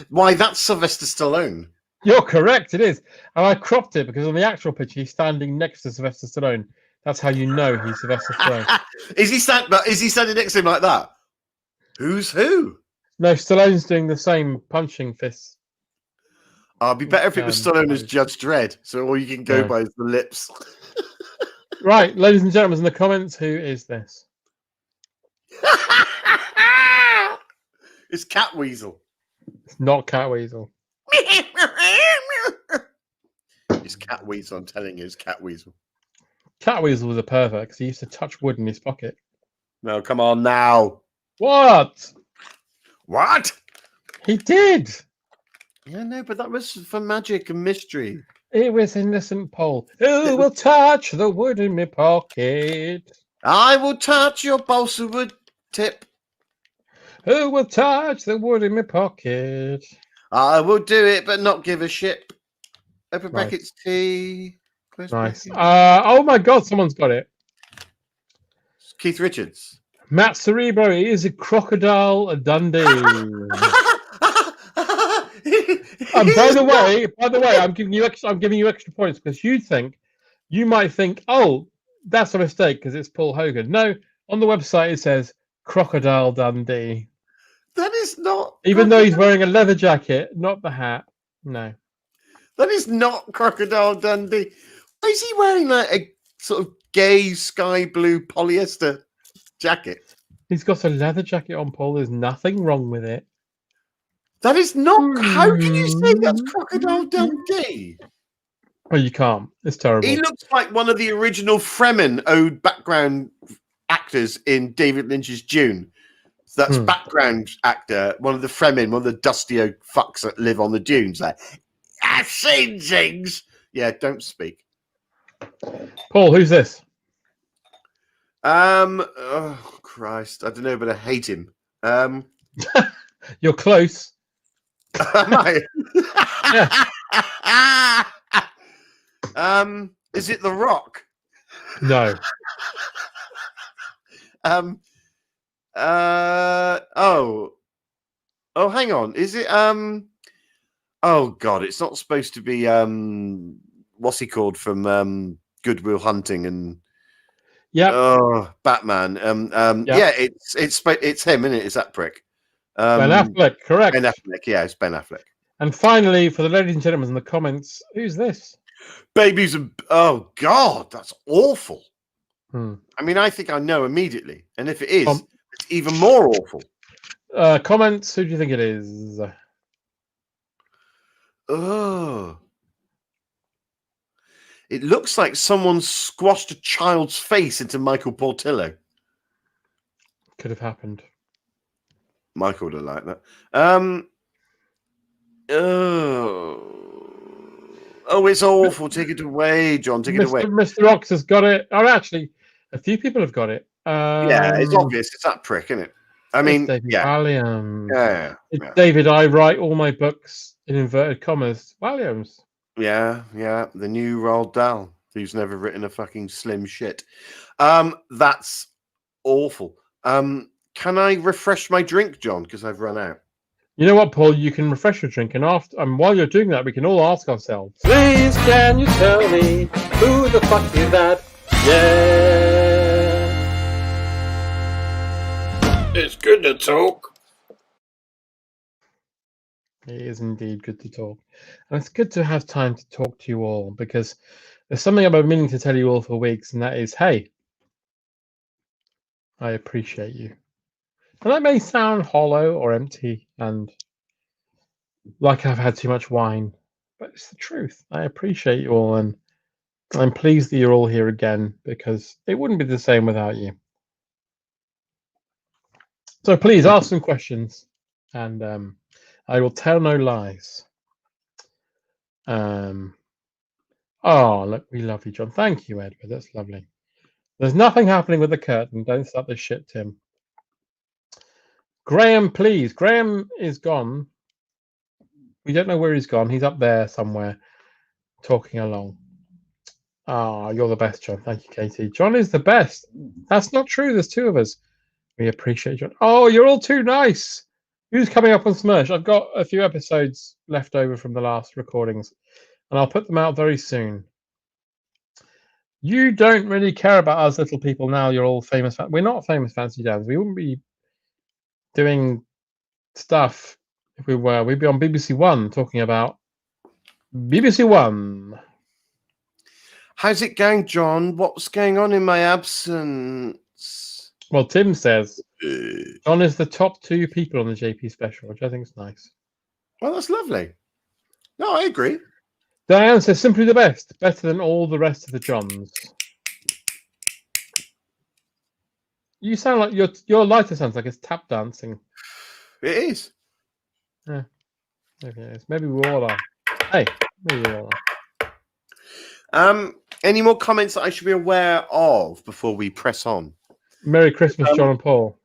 Why, that's Sylvester Stallone. You're correct, it is. And I cropped it because on the actual picture he's standing next to Sylvester Stallone. That's how you know he's Sylvester Stallone. Is he standing next to him like that? Who's who? No, Stallone's doing the same punching fists. It'd be better if it was Stallone as Judge Dredd. So all you can go by is the lips. Right, ladies and gentlemen, in the comments, who is this? It's Cat Weasel. It's not Catweasel. It's Cat Weasel. I'm telling you, it's Cat Weasel. Catweasel was a pervert because he used to touch wood in his pocket. No, come on now. What? What? He did. Yeah, no, but that was for magic and mystery. It was innocent Paul. Who will touch the wood in my pocket? I will touch your balsa wood tip. Who will touch the wood in my pocket? I will do it, but not give a shit. Open Nice. brackets T. Close Nice. brackets. Oh my God, someone's got it. Keith Richards. Matt Cerebro is a Crocodile Dundee. And by the way, I'm giving you extra points because you might think, oh, that's a mistake because it's Paul Hogan. No, on the website it says Crocodile Dundee. That is not. Even though he's wearing a leather jacket, not the hat. No. That is not Crocodile Dundee. Why is he wearing like a sort of gay sky blue polyester jacket? He's got a leather jacket on, Paul. There's nothing wrong with it. That is not. How can you say that's Crocodile Dundee? Oh, you can't. It's terrible. He looks like one of the original Fremen ode background actors in David Lynch's Dune. So that's background actor, one of the Fremen, one of the dusty old fucks that live on the dunes. Like, I've seen things. Yeah, don't speak. Paul, who's this? Oh Christ, I don't know, but I hate him. You're close. Am I? Yeah. Is it The Rock? No. Oh, hang on. Is it oh God, it's not supposed to be what's he called from Good Will Hunting and Batman. Yeah, it's him, isn't it? Is that prick? Ben Affleck, correct. Ben Affleck, yeah, it's Ben Affleck. And finally, for the ladies and gentlemen in the comments, who's this? Babies and oh God, that's awful. I mean, I think I know immediately, and if it is, it's even more awful. Comments, who do you think it is? Oh, it looks like someone squashed a child's face into Michael Portillo. Could have happened. Michael would have liked that. Oh, it's awful. Take it away, John. Take it away. Mr. Ox has got it. Oh, actually, a few people have got it. Yeah, it's obvious. It's that prick, isn't it? I mean, David yeah. Walliams. Yeah. David, I write all my books in inverted commas. Walliams. Yeah. The new Roald Dahl, who's never written a fucking slim shit. That's awful. Can I refresh my drink, John? Because I've run out. You know what, Paul? You can refresh your drink, and while you're doing that, we can all ask ourselves. Please, can you tell me who the fuck is that? Yeah. It's good to talk. It is indeed good to talk. And it's good to have time to talk to you all, because there's something I've been meaning to tell you all for weeks, and that is, hey, I appreciate you. And that may sound hollow or empty and like I've had too much wine, but it's the truth. I appreciate you all, and I'm pleased that you're all here again, because it wouldn't be the same without you. So please ask some questions, and I will tell no lies. Oh, look, we love you, John. Thank you, Edward. That's lovely. There's nothing happening with the curtain. Don't start this shit, Tim. Graham, please. Graham is gone. We don't know where he's gone. He's up there somewhere talking along. Ah, you're the best, John. Thank you, Katie. John is the best. That's not true. There's two of us. We appreciate John. Oh, you're all too nice. Who's coming up on Smirch? I've got a few episodes left over from the last recordings, and I'll put them out very soon. You don't really care about us little people now. You're all famous. We're not famous Fancy Dams. We wouldn't be doing stuff if we were. We'd be on BBC One talking about BBC One. How's it going, John? What's going on in my absence? Well, Tim says John is the top 2 people on the JP special, which I think is nice. Well, that's lovely. No, I agree. Diane says simply the best, better than all the rest of the Johns. You sound like your lighter sounds like it's tap dancing. It is. Yeah, maybe it is. Maybe we all are. Hey, maybe we all are. Any more comments that I should be aware of before we press on? Merry Christmas, John and Paul.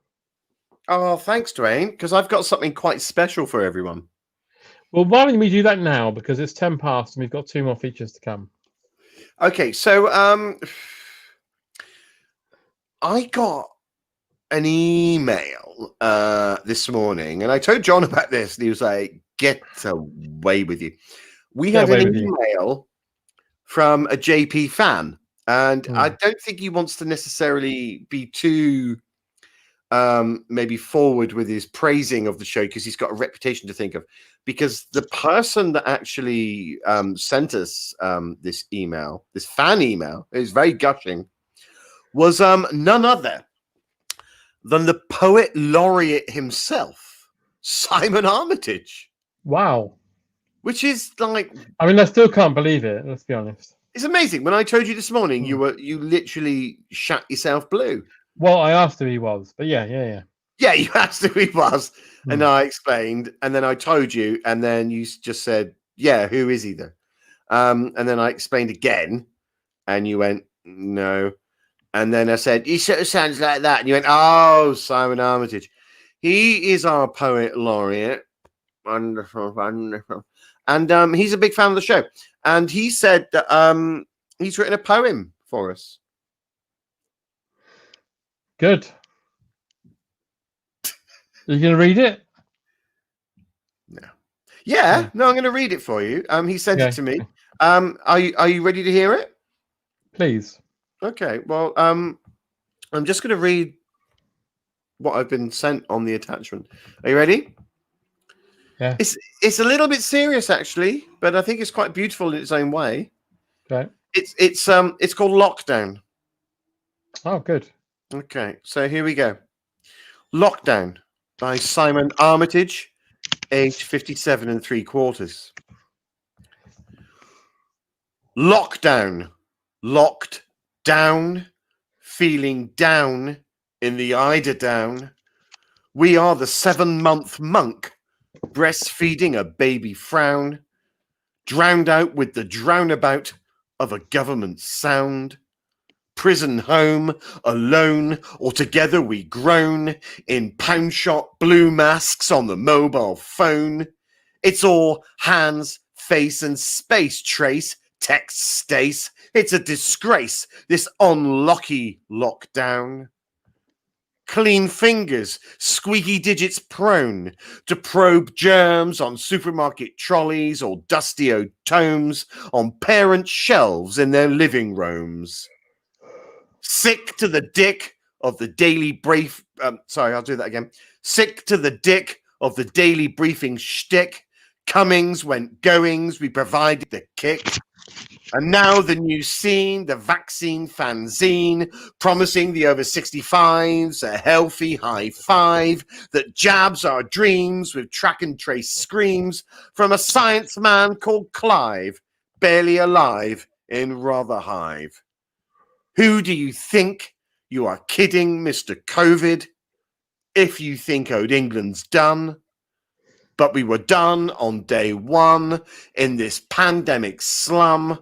Oh, thanks, Dwayne, because I've got something quite special for everyone. Well, why don't we do that now? Because it's 10 past and we've got 2 more features to come. Okay, so I got an email this morning, and I told John about this, and he was like, "Get away with you." We had an email from a JP fan, and I don't think he wants to necessarily be too maybe forward with his praising of the show because he's got a reputation to think of. Because the person that actually sent us this email, this fan email, is very gushing, was none other than the poet laureate himself, Simon Armitage. Wow. Which is like, I mean, I still can't believe it. Let's be honest. it's amazing. When I told you this morning, you literally shat yourself blue. Well, I asked who he was, but yeah. Yeah, you asked who he was, and I explained, and then I told you, and then you just said, "Yeah, who is he then?" And then I explained again, and you went, "No," and then I said, "He sort of sounds like that," and you went, "Oh, Simon Armitage, he is our poet laureate, wonderful, wonderful," and he's a big fan of the show, and he said that he's written a poem for us. Good. Are you going to read it? No. Yeah, no, I'm going to read it for you. He sent it to me. Are you ready to hear it? Please. Okay. Well, I'm just going to read what I've been sent on the attachment. Are you ready? Yeah. It's a little bit serious actually, but I think it's quite beautiful in its own way. Okay. It's called Lockdown. Oh, good. Okay. So here we go. Lockdown by Simon Armitage, age 57 3/4. Lockdown, locked down, feeling down in the eider down. We are the 7-month monk, breastfeeding a baby frown, drowned out with the drownabout of a government sound. Prison home, alone, or together we groan in pound shop blue masks on the mobile phone. It's all hands, face, and space trace, text stace. It's a disgrace, this unlucky lockdown. Clean fingers, squeaky digits prone to probe germs on supermarket trolleys or dusty old tomes on parent shelves in their living rooms. Sick to the dick of the daily brief. Sorry, I'll do that again. Sick to the dick of the daily briefing shtick. Comings went goings. We provided the kick. And now the new scene, the vaccine fanzine, promising the over 65s a healthy high five that jabs our dreams with track and trace screams from a science man called Clive, barely alive in Rotherhive. Who do you think you are kidding, Mr. COVID? If you think Old England's done, but we were done on day one in this pandemic slum.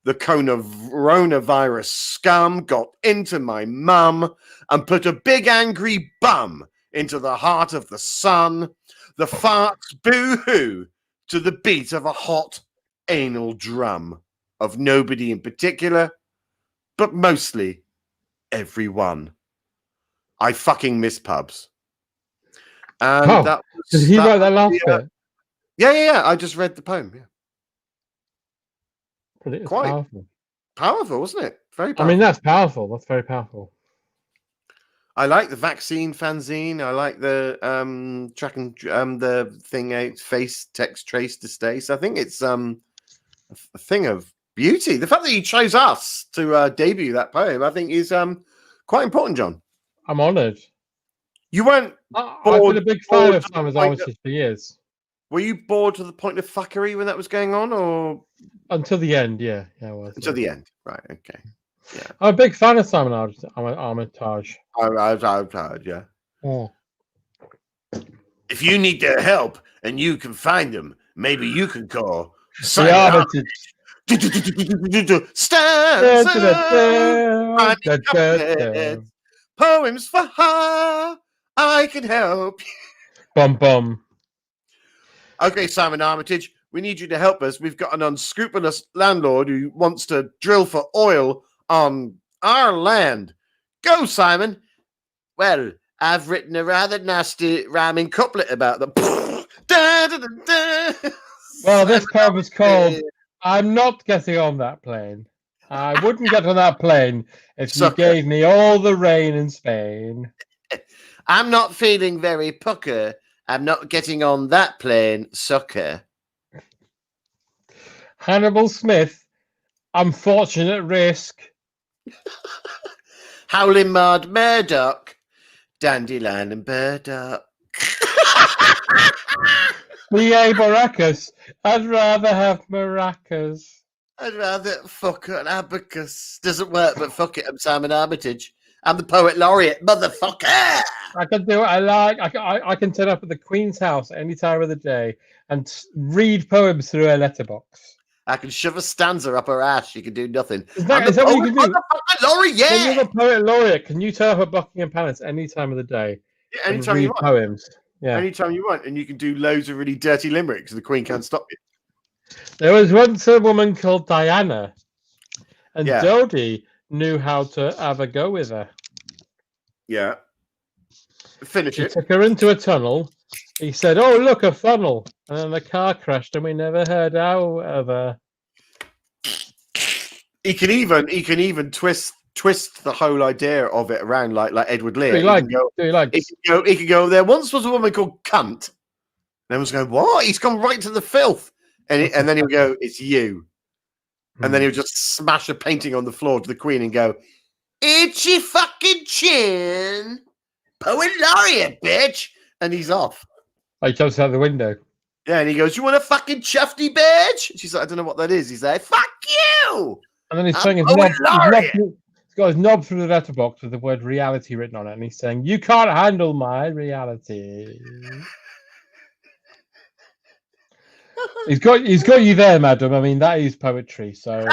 The coronavirus scum got into my mum and put a big angry bum into the heart of the sun. The farts boo-hoo to the beat of a hot anal drum of nobody in particular, but mostly everyone. I fucking miss pubs. And that was, Did he write that last bit? Yeah. I just read the poem. Yeah. But it's Quite powerful, wasn't it? Very powerful. I mean, that's powerful. That's very powerful. I like the vaccine fanzine. I like the track and the thing out face text trace to stay. So I think it's a thing of beauty. The fact that you chose us to debut that poem, I think, is quite important, John. I'm honoured. You weren't I've been a big fan of Simon Armitage for years. Were you bored to the point of fuckery when that was going on, or until the end? Yeah, I was. Until the end, right? Okay. Yeah. I'm a big fan of Simon Armitage. I've heard, yeah. Oh. If you need their help and you can find them, maybe you can call Simon Armitage. Poems for her. I can help. Bum bum. Okay, Simon Armitage, we need you to help us. We've got an unscrupulous landlord who wants to drill for oil on our land. Go, Simon. Well, I've written a rather nasty rhyming couplet about them. Well, this poem is called I'm Not Getting on That Plane. I wouldn't get on that plane if you gave me all the rain in Spain. I'm not feeling very pucker. I'm not getting on that plane, sucker. Hannibal Smith, unfortunate risk. Howling Mard Murdoch, Dandelion and Burdock. B.A. Baracus, I'd rather have maracas. I'd rather fuck an abacus. Doesn't work, but fuck it. I'm Simon Armitage. I'm the poet laureate, motherfucker. I can do what I like. I can turn up at the Queen's house any time of the day and read poems through her letterbox. I can shove a stanza up her ass. She can do nothing. Is that I'm the what you can do? motherfucking laureate. When you're the poet laureate, can you turn up at Buckingham Palace any time of the day Yeah, and anytime read you want. poems? Yeah. Anytime you want, and you can do loads of really dirty limericks. The Queen can't stop you. There was once a woman called Diana, and Yeah. Dodie knew how to have a go with her. Yeah. Finish He it. took her into a tunnel. He said, "Oh, look, a funnel," and then the car crashed, and we never heard out of her. He can even twist the whole idea of it around like Edward Lear. Do you like? He could go. There once was a woman called Cunt. And everyone's going, what? He's gone right to the filth. And then he'll go, it's you. And then he'll just smash a painting on the floor to the Queen and go, itchy fucking chin. Poet laureate, bitch. And he's off. He jumps out the window. Yeah, and he goes, you want a fucking chufty bitch? She's like, I don't know what that is. He's like, fuck you. And then he's I'm putting his poet knob. laureate. He's got his knob through the letterbox with the word reality written on it. And he's saying, you can't handle my reality. He's got you there, madam. I mean, that is poetry. So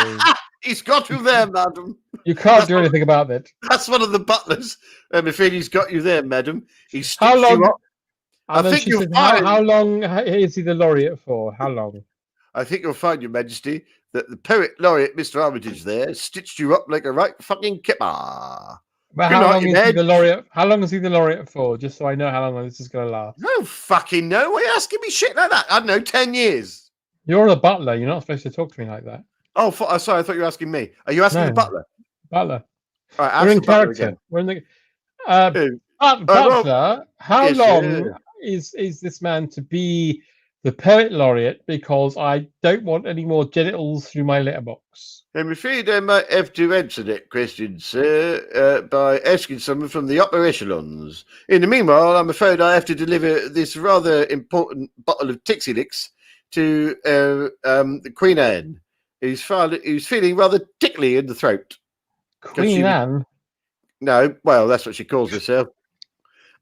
He's got you there, madam. you can't do anything about it. That's one of the butlers. I'm afraid he's got you there, madam. He's How stitched you long? up. And I then think she you'll says, find- how long is he the laureate for? How long? I think you'll find, Your Majesty, that the poet laureate, Mr. Armitage, there stitched you up like a right fucking kipper. But Good how night, long you is he Ned. the laureate? How long is he the laureate for? Just so I know how long this is going to last. No fucking no. Why are you asking me shit like that? I don't know, 10 years. You're a butler. You're not supposed to talk to me like that. Oh, sorry. I thought you were asking me. Are you asking No. the butler? Butler. All right, We're ask in the butler character. again. We're in the. Who? Butler, how yes, long is this man to be the poet laureate? Because I don't want any more genitals through my letterbox. I'm afraid I might have to answer that question, sir, by asking someone from the upper echelons. In the meanwhile, I'm afraid I have to deliver this rather important bottle of Tixie Licks to the Queen Anne, who's feeling rather tickly in the throat. Queen Anne. No, well, that's what she calls herself.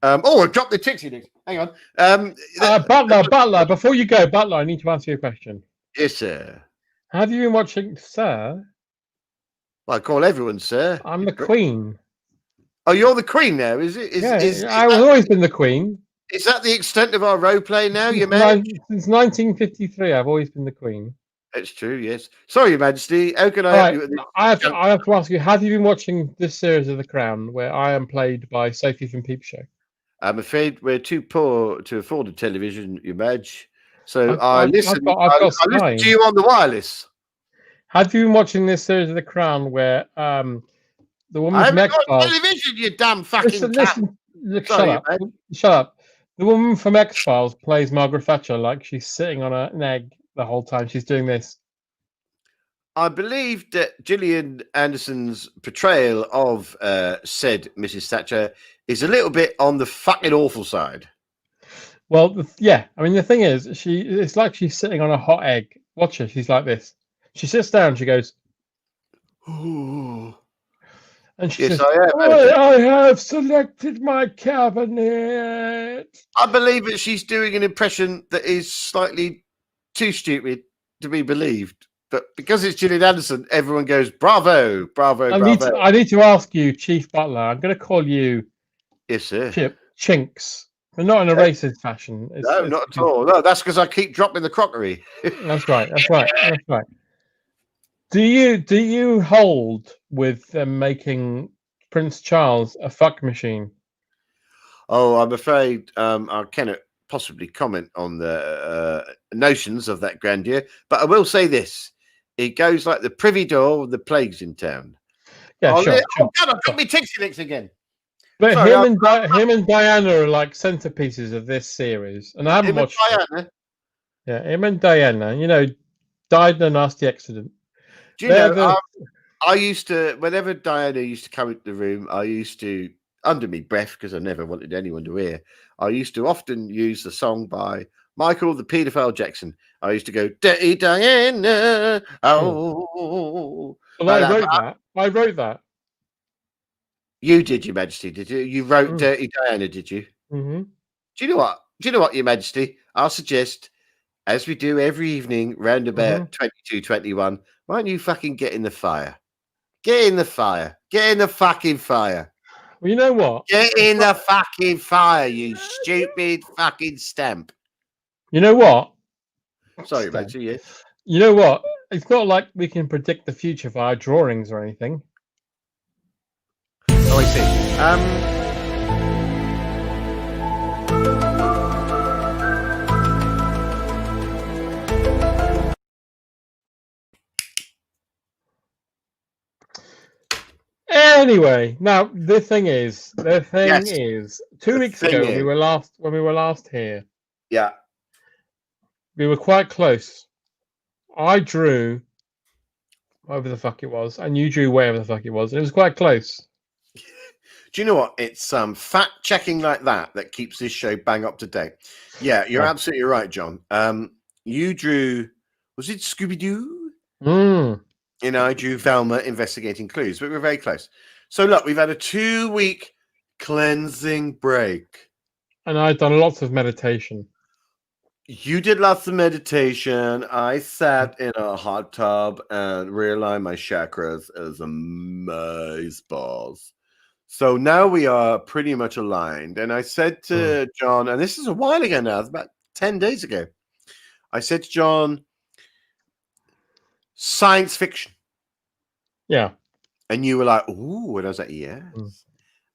I dropped the Tixie Licks. Hang on. Butler, before you go, Butler, I need to ask you a question. Yes, sir. Have you been watching, sir? Well, I call everyone, sir. I'm the Queen. Oh, you're the Queen now, is it? I've always been the Queen. Is that the extent of our role play now, Your Majesty? Since 1953, I've always been the Queen. That's true, yes. Sorry, Your Majesty. How can I All help right, you? At this? I have to ask you, have you been watching this series of The Crown where I am played by Sophie from Peep Show? I'm afraid we're too poor to afford a television, Your Madge. So I've listen got to Sky. you on the wireless. Have you been watching this series of The Crown where the woman I from haven't got X-Files... television, you damn fucking cat. Look, Sorry, shut up. The woman from X-Files plays Margaret Thatcher like she's sitting on an egg the whole time she's doing this. I believe that Gillian Anderson's portrayal of said Mrs. Thatcher is a little bit on the fucking awful side. Well, yeah. I mean, the thing is, it's like she's sitting on a hot egg. Watch her. She's like this. She sits down. She goes, Ooh. and she Yes, says, I have selected my cabinet. I believe that she's doing an impression that is slightly too stupid to be believed. But because it's Gillian Anderson, everyone goes, bravo, bravo, bravo. I need to ask you, Chief Butler. I'm going to call you Yes, sir. Chinks, but not in a racist fashion. No, not at all. No, that's because I keep dropping the crockery. That's right. Do you hold with them making Prince Charles a fuck machine? Oh, I'm afraid I cannot possibly comment on the notions of that grandeur, but I will say this. It goes like the privy door of the plagues in town. Yeah, sure. Oh, God, I've got me Tixie Licks again. But Sorry, him and Diana are like centerpieces of this series, and I haven't him and watched it. Diana. Yeah, him and Diana, died in a nasty accident. Do you They're know? the I used to, whenever Diana used to come into the room, I used to, under me breath, because I never wanted anyone to hear, I used to often use the song by Michael the Paedophile Jackson. I used to go, Dirty Diana. Oh. well, Like I that. wrote that. I wrote that. You did, Your Majesty, did you? You wrote Mm. Dirty Diana, did you? Mm-hmm. Do you know what? Your Majesty? I'll suggest, as we do every evening, round about 22:21, why don't you fucking get in the fire? Get in the fire. Get in the fucking fire. Well, you know what? Get in the fucking fire, you stupid fucking stamp. You know what? Sorry, Stamp. mate. Yeah. You know what? It's not like we can predict the future via drawings or anything. Oh, I see. Anyway, now the thing is, Yes. 2 The weeks thing ago is. when we were last here, Yeah. we were quite close. I drew whatever the fuck it was, and you drew wherever the fuck it was, and it was quite close. Do you know what? It's fact checking like that keeps this show bang up to date. Yeah, you're absolutely right, John. You drew, was it Scooby Doo? And I drew Velma investigating clues, but we're very close. So look, we've had a 2-week cleansing break. And I've done lots of meditation. You did lots of meditation. I sat in a hot tub and realigned my chakras as amaze balls. So now we are pretty much aligned. And I said to John, and this is a while ago now, it's about 10 days ago. I said to John, science fiction. Yeah. And you were like, ooh, and I was like, yes.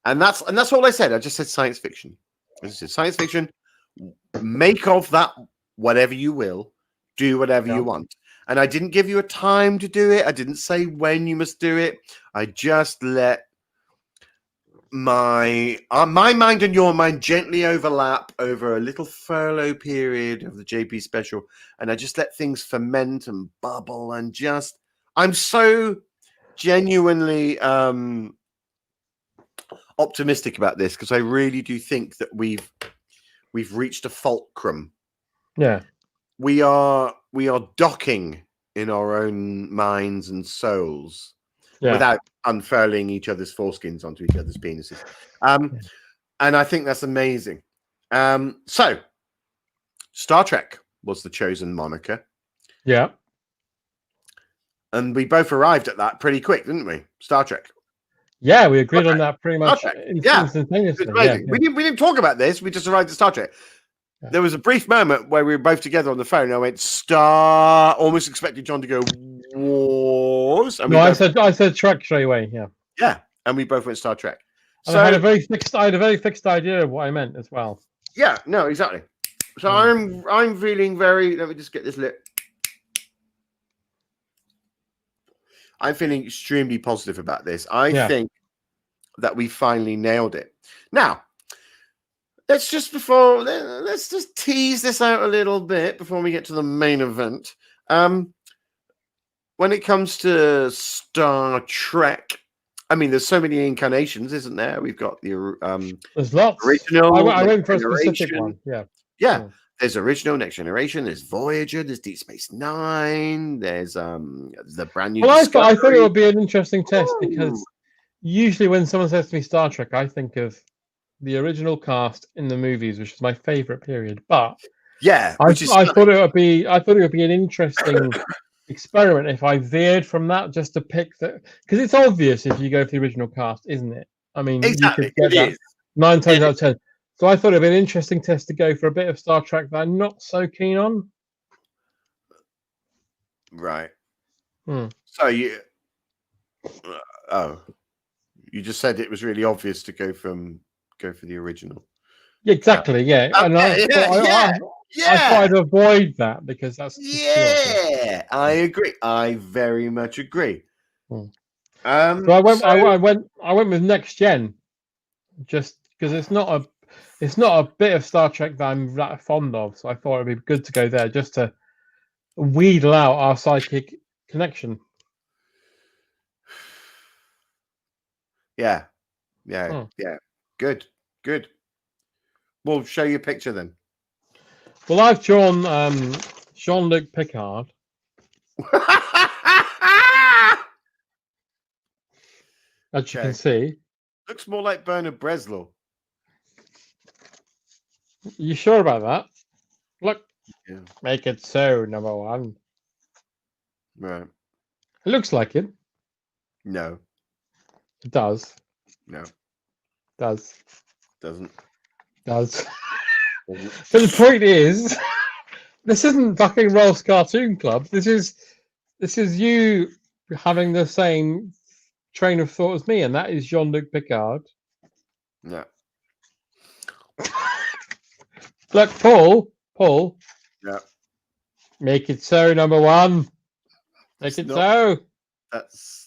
And that's all I said. I just said science fiction. I just said science fiction. Make of that whatever you will. Do whatever you want. And I didn't give you a time to do it. I didn't say when you must do it. I just let my mind and your mind gently overlap over a little furlough period of the JP special. And I just let things ferment and bubble and just, I'm so genuinely optimistic about this because I really do think that we've reached a fulcrum. Yeah. We are docking in our own minds and souls without unfurling each other's foreskins onto each other's penises. And I think that's amazing. So Star Trek was the chosen moniker. Yeah. And we both arrived at that pretty quick, didn't we? Star Trek. Yeah, we agreed on that pretty much instantaneously. We didn't talk about this. We just arrived at Star Trek. Yeah. There was a brief moment where we were both together on the phone. And I went Star, almost expected John to go Wars. And I said Trek straight away. Yeah. Yeah, and we both went Star Trek. So I had a very fixed idea of what I meant as well. Yeah. No. Exactly. So I'm feeling very. Let me just get this lit. I'm feeling extremely positive about this. I think that we finally nailed it. Now, let's just tease this out a little bit before we get to the main event. When it comes to Star Trek, I mean, there's so many incarnations, isn't there? We've got the there's lots. Original. I went for a specific one. Yeah. There's original, Next Generation. There's Voyager. There's Deep Space Nine. There's the brand new. Well, I thought it would be an interesting test because usually when someone says to me Star Trek, I think of the original cast in the movies, which is my favorite period. But I thought it would be an interesting experiment if I veered from that just to pick that, because it's obvious if you go for the original cast, isn't it? I mean, exactly. You could get that 9 times out of 10. So I thought it'd be an interesting test to go for a bit of Star Trek that I'm not so keen on. Right. So you just said it was really obvious to go for the original. Exactly. Yeah. And I thought I'd avoid that because that's I agree. I very much agree. So I went with Next Gen. just because it's not a bit of Star Trek that I'm that fond of. So I thought it'd be good to go there just to wheedle out our psychic connection. Yeah. Hmm. Good. We'll show you a picture then. Well, I've drawn Jean-Luc Picard. As you Okay. can see. Looks more like Bernard Breslau. You sure about that? Look, Yeah. make it so, number one. Right. It looks like it. No. It does. No. Does. Doesn't. Does. Doesn't. But the point is, this isn't fucking Ross Cartoon Club. This is you having the same train of thought as me, and that is Jean-Luc Picard. No. Look, Paul. Yeah. Make it so, number one. Make it not- so. That's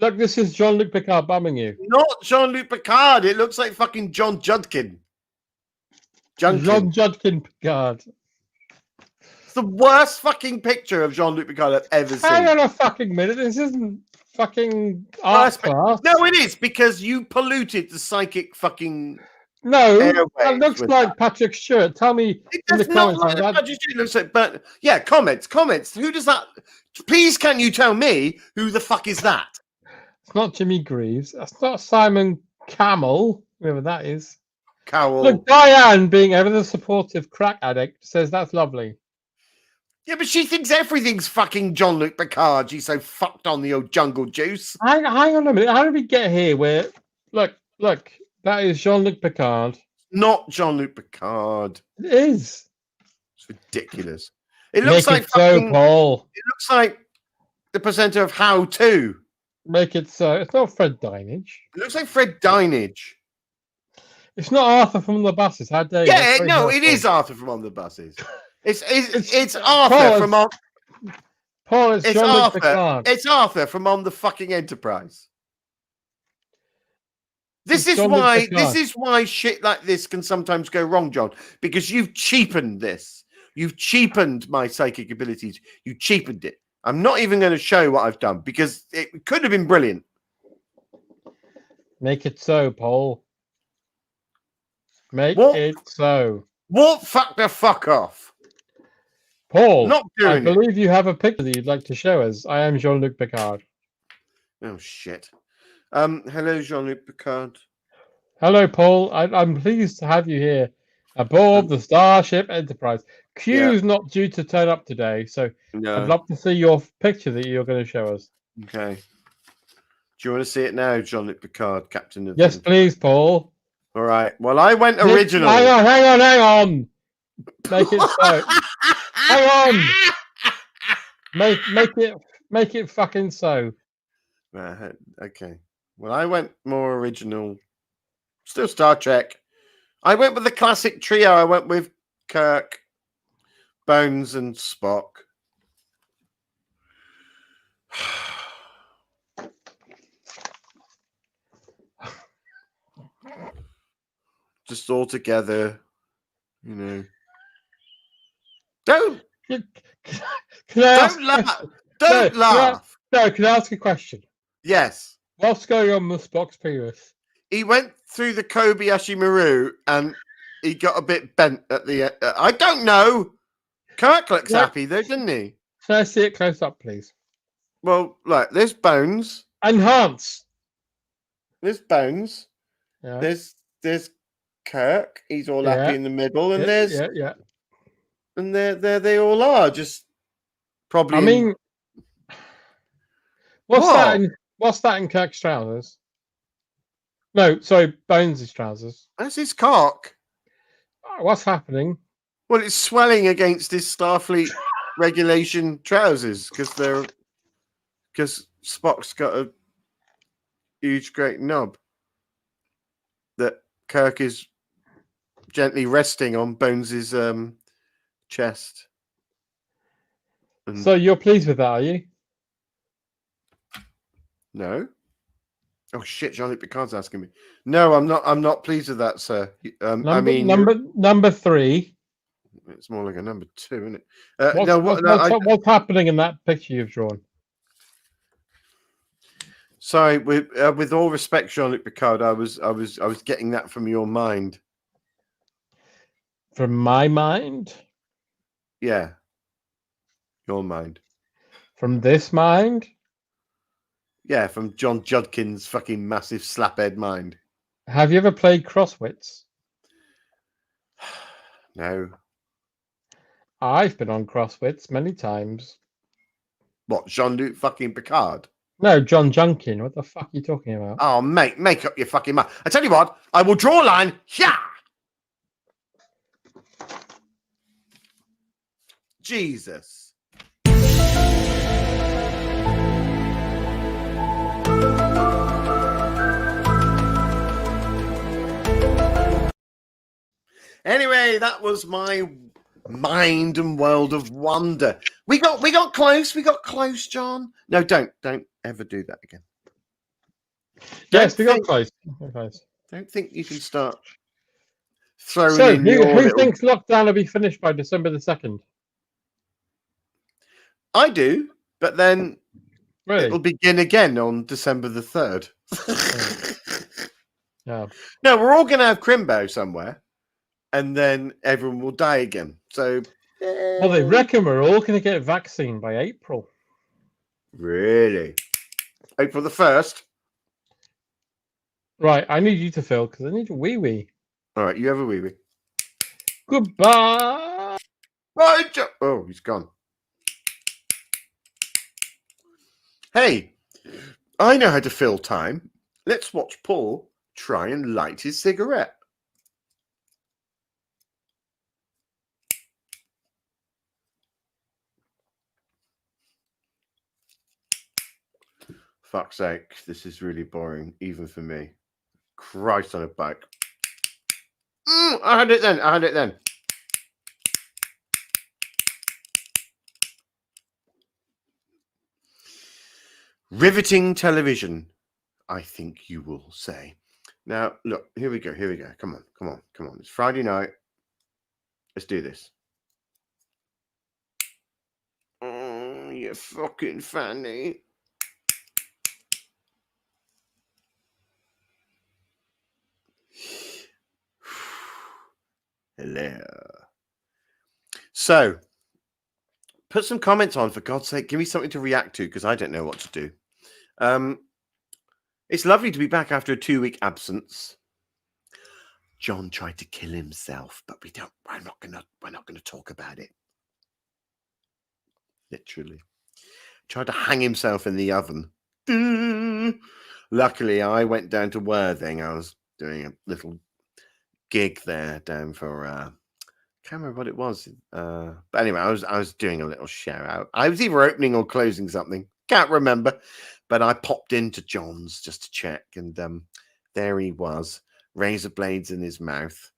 Look, this is Jean-Luc Picard bumming you. not Jean-Luc Picard. It looks like fucking John Judkin. Jean Judkin Picard. It's the worst fucking picture of Jean-Luc Picard I've ever seen. Hang on a fucking minute. This isn't fucking art class. No, it is because you polluted the psychic fucking. No, that airwaves looks with like Patrick Stewart. Tell me It in the does not comments look like like that. Patrick Stewart. It looks like, but yeah, comments. Who does that? Please, can you tell me who the fuck is that? It's not Jimmy Greaves. That's not Simon Camel, whoever that is. Cowell. Look, Diane, being ever the supportive crack addict, says that's lovely. Yeah, but she thinks everything's fucking Jean-Luc Picard. She's so fucked on the old jungle juice. Hang on a minute. How did we get here? Where look, that is Jean-Luc Picard. Not Jean-Luc Picard. It is. It's ridiculous. It looks Make like it so, fucking, Paul. It looks like the presenter of How To. Make it so. It's not Fred Dinage. It looks like Fred Dinage. It's not Arthur from the buses. How dare you? Yeah, That's very no, hurtful. it is Arthur from On the Buses. It's Arthur Paul, from on. Paul, it's Jean-Luc Arthur. Picard. It's Arthur from On the fucking Enterprise. This It's is Jean-Luc why Picard. shit like this can sometimes go wrong, John, because you've cheapened this. You've cheapened my psychic abilities. You cheapened it. I'm not even going to show what I've done because it could have been brilliant. Make it so, Paul. Make What? it so. What? Fuck the fuck off. Paul, Not I doing it. believe you have a picture that you'd like to show us. I am Jean-Luc Picard. Oh, shit. Hello, Jean-Luc Picard. Hello, Paul. I'm pleased to have you here aboard the Starship Enterprise. Q's not due to turn up today, so No. I'd love to see your picture that you're going to show us. Okay. Do you want to see it now, Jean-Luc Picard, Captain of Yes, the... please, Paul. All right. Well, I went original. Hang on. Make it so. Hang on. Make it fucking so. Right, okay. Well, I went more original. Still Star Trek. I went with the classic trio. I went with Kirk, Bones, and Spock. Just all together, you know. Don't Can I ask don't a laugh. question? Don't No, laugh. No, can I ask a question? Yes. What's going on with Spock's penis? He went through the Kobayashi Maru and he got a bit bent at the end. I don't know. Kirk looks Yeah. happy though, doesn't he? Can I see it close up, please? Well, look, there's Bones. Enhance. There's Bones. Yeah. There's Kirk. He's all Yeah. happy in the middle, and yeah. and there they all are. Just probably. I mean, what's What? that in Kirk's trousers? No, sorry, Bones' trousers. That's his cock. What's happening? Well, it's swelling against his Starfleet regulation trousers because Spock's got a huge, great knob that Kirk is gently resting on Bones's chest. And So you're pleased with that, are you? no, Oh shit, Jean-Luc Picard's asking me. No, I'm not. I'm not pleased with that, sir. Number 3. It's more like a number 2, isn't it? What's happening in that picture you've drawn? Sorry, with all respect, Jean-Luc Picard, I was getting that from your mind. From my mind? Yeah, your mind. From this mind? Yeah, from John Judkin's fucking massive slaphead mind. Have you ever played Crosswits? No. I've been on Crosswits many times. What, Jean-Luc fucking Picard? No, John Junkin. What the fuck are you talking about? Oh, mate, make up your fucking mind. I tell you what, I will draw a line. Yeah. Jesus. Anyway, that was my mind and world of wonder. We got close. We got close, John. No, don't ever do that again. Yes, we got close. Don't think you can start throwing So, in your who little... thinks lockdown will be finished by December the 2nd? I do, but then Really? it'll begin again on December the 3rd. Yeah. No, we're all going to have Crimbo somewhere, and then everyone will die again. So, Well, they reckon we're all going to get a vaccine by April. Really? April the 1st? Right, I need you to fill because I need a wee-wee. All right, you have a wee wee. Goodbye. Oh, he's gone. Hey, I know how to fill time. Let's watch Paul try and light his cigarette. Fuck's sake, this is really boring, even for me. Christ on a bike. I had it then. Riveting television, I think you will say. Now, look, here we go. Come on. It's Friday night. Let's do this. Oh, you fucking fanny. Hello. So, put some comments on, for God's sake. Give me something to react to, because I don't know what to do. It's lovely to be back after a 2-week absence. John tried to kill himself, but we're not gonna talk about it. Literally. Tried to hang himself in the oven. Luckily, I went down to Worthing. I was doing a little gig there down for can't remember what it was. But anyway, I was doing a little shout out. I was either opening or closing something. Can't remember. But I popped into John's just to check, and there he was, razor blades in his mouth,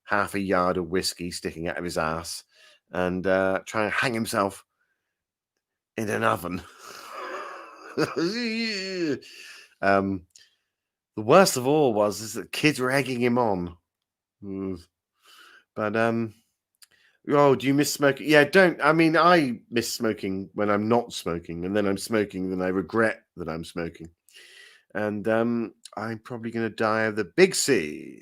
half a yard of whiskey sticking out of his ass, and trying to hang himself in an oven. The worst of all is that kids were egging him on. But oh, do you miss smoking? Yeah, I miss smoking when I'm not smoking, and then I'm smoking, then I regret that I'm smoking. And I'm probably going to die of the big C.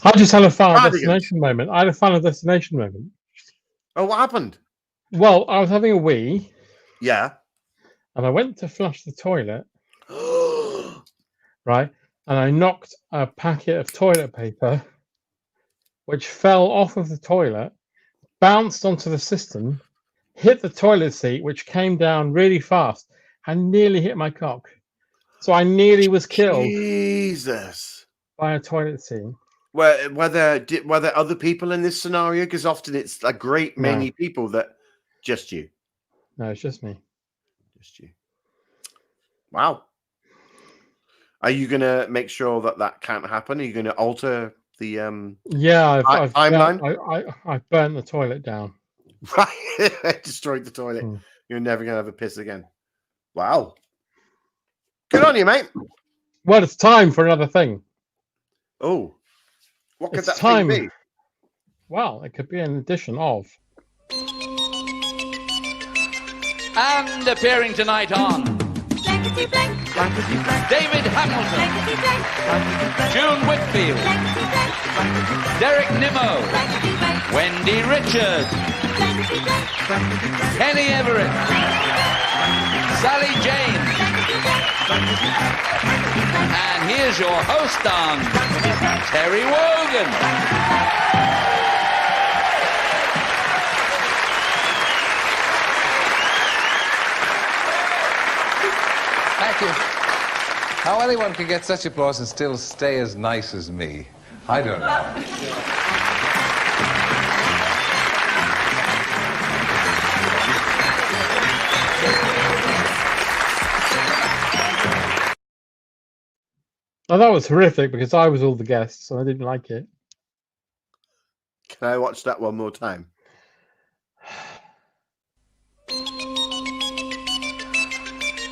I just had a final destination moment. Oh, what happened? Well, I was having a wee. Yeah. And I went to flush the toilet. Right. And I knocked a packet of toilet paper, which fell off of the toilet, bounced onto the cistern, hit the toilet seat, which came down really fast, and nearly hit my cock. So I nearly was killed. Jesus. By a toilet seat. Were there other people in this scenario? Because often it's a great many people that just you. No, it's just me. Just you. Wow. Are you going to make sure that can't happen? Are you going to alter the timeline? I burnt the toilet down. Right. Destroyed the toilet. You're never going to have a piss again. Wow. Good on you, mate. Well, it's time for another thing. Oh. What could It's that time. thing be? Well, it could be an edition of. And appearing tonight on Blankety blank, blankety blank, David Hamilton, blankety blank, blankety blank, June Whitfield, blankety blank, Derek Nimmo, blankety blank, Wendy Richards, blankety blank, blankety blank, Kenny Everett, Sally James, and here's your host on Terry Wogan. Thank you. How anyone can get such applause and still stay as nice as me, I don't know. Oh, that was horrific because I was all the guests and I didn't like it. Can I watch that one more time?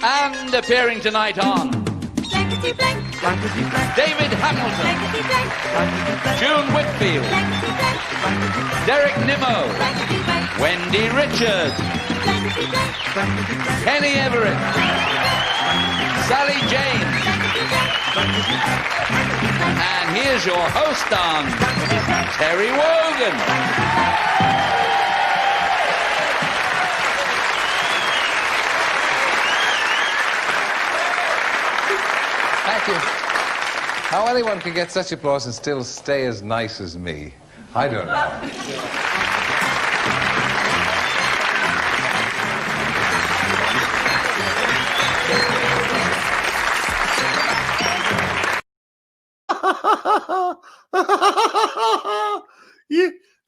And appearing tonight on blankety blank, blankety blank, David Hamilton, blankety blank, blankety blank, June Whitfield, blankety blank, blankety Derek Nimmo, blankety blank, Wendy Richards, blankety blank, blankety blank, Kenny Everett, Sally James, and here's your host on Terry Wogan. Thank you. How anyone can get such applause and still stay as nice as me, I don't know.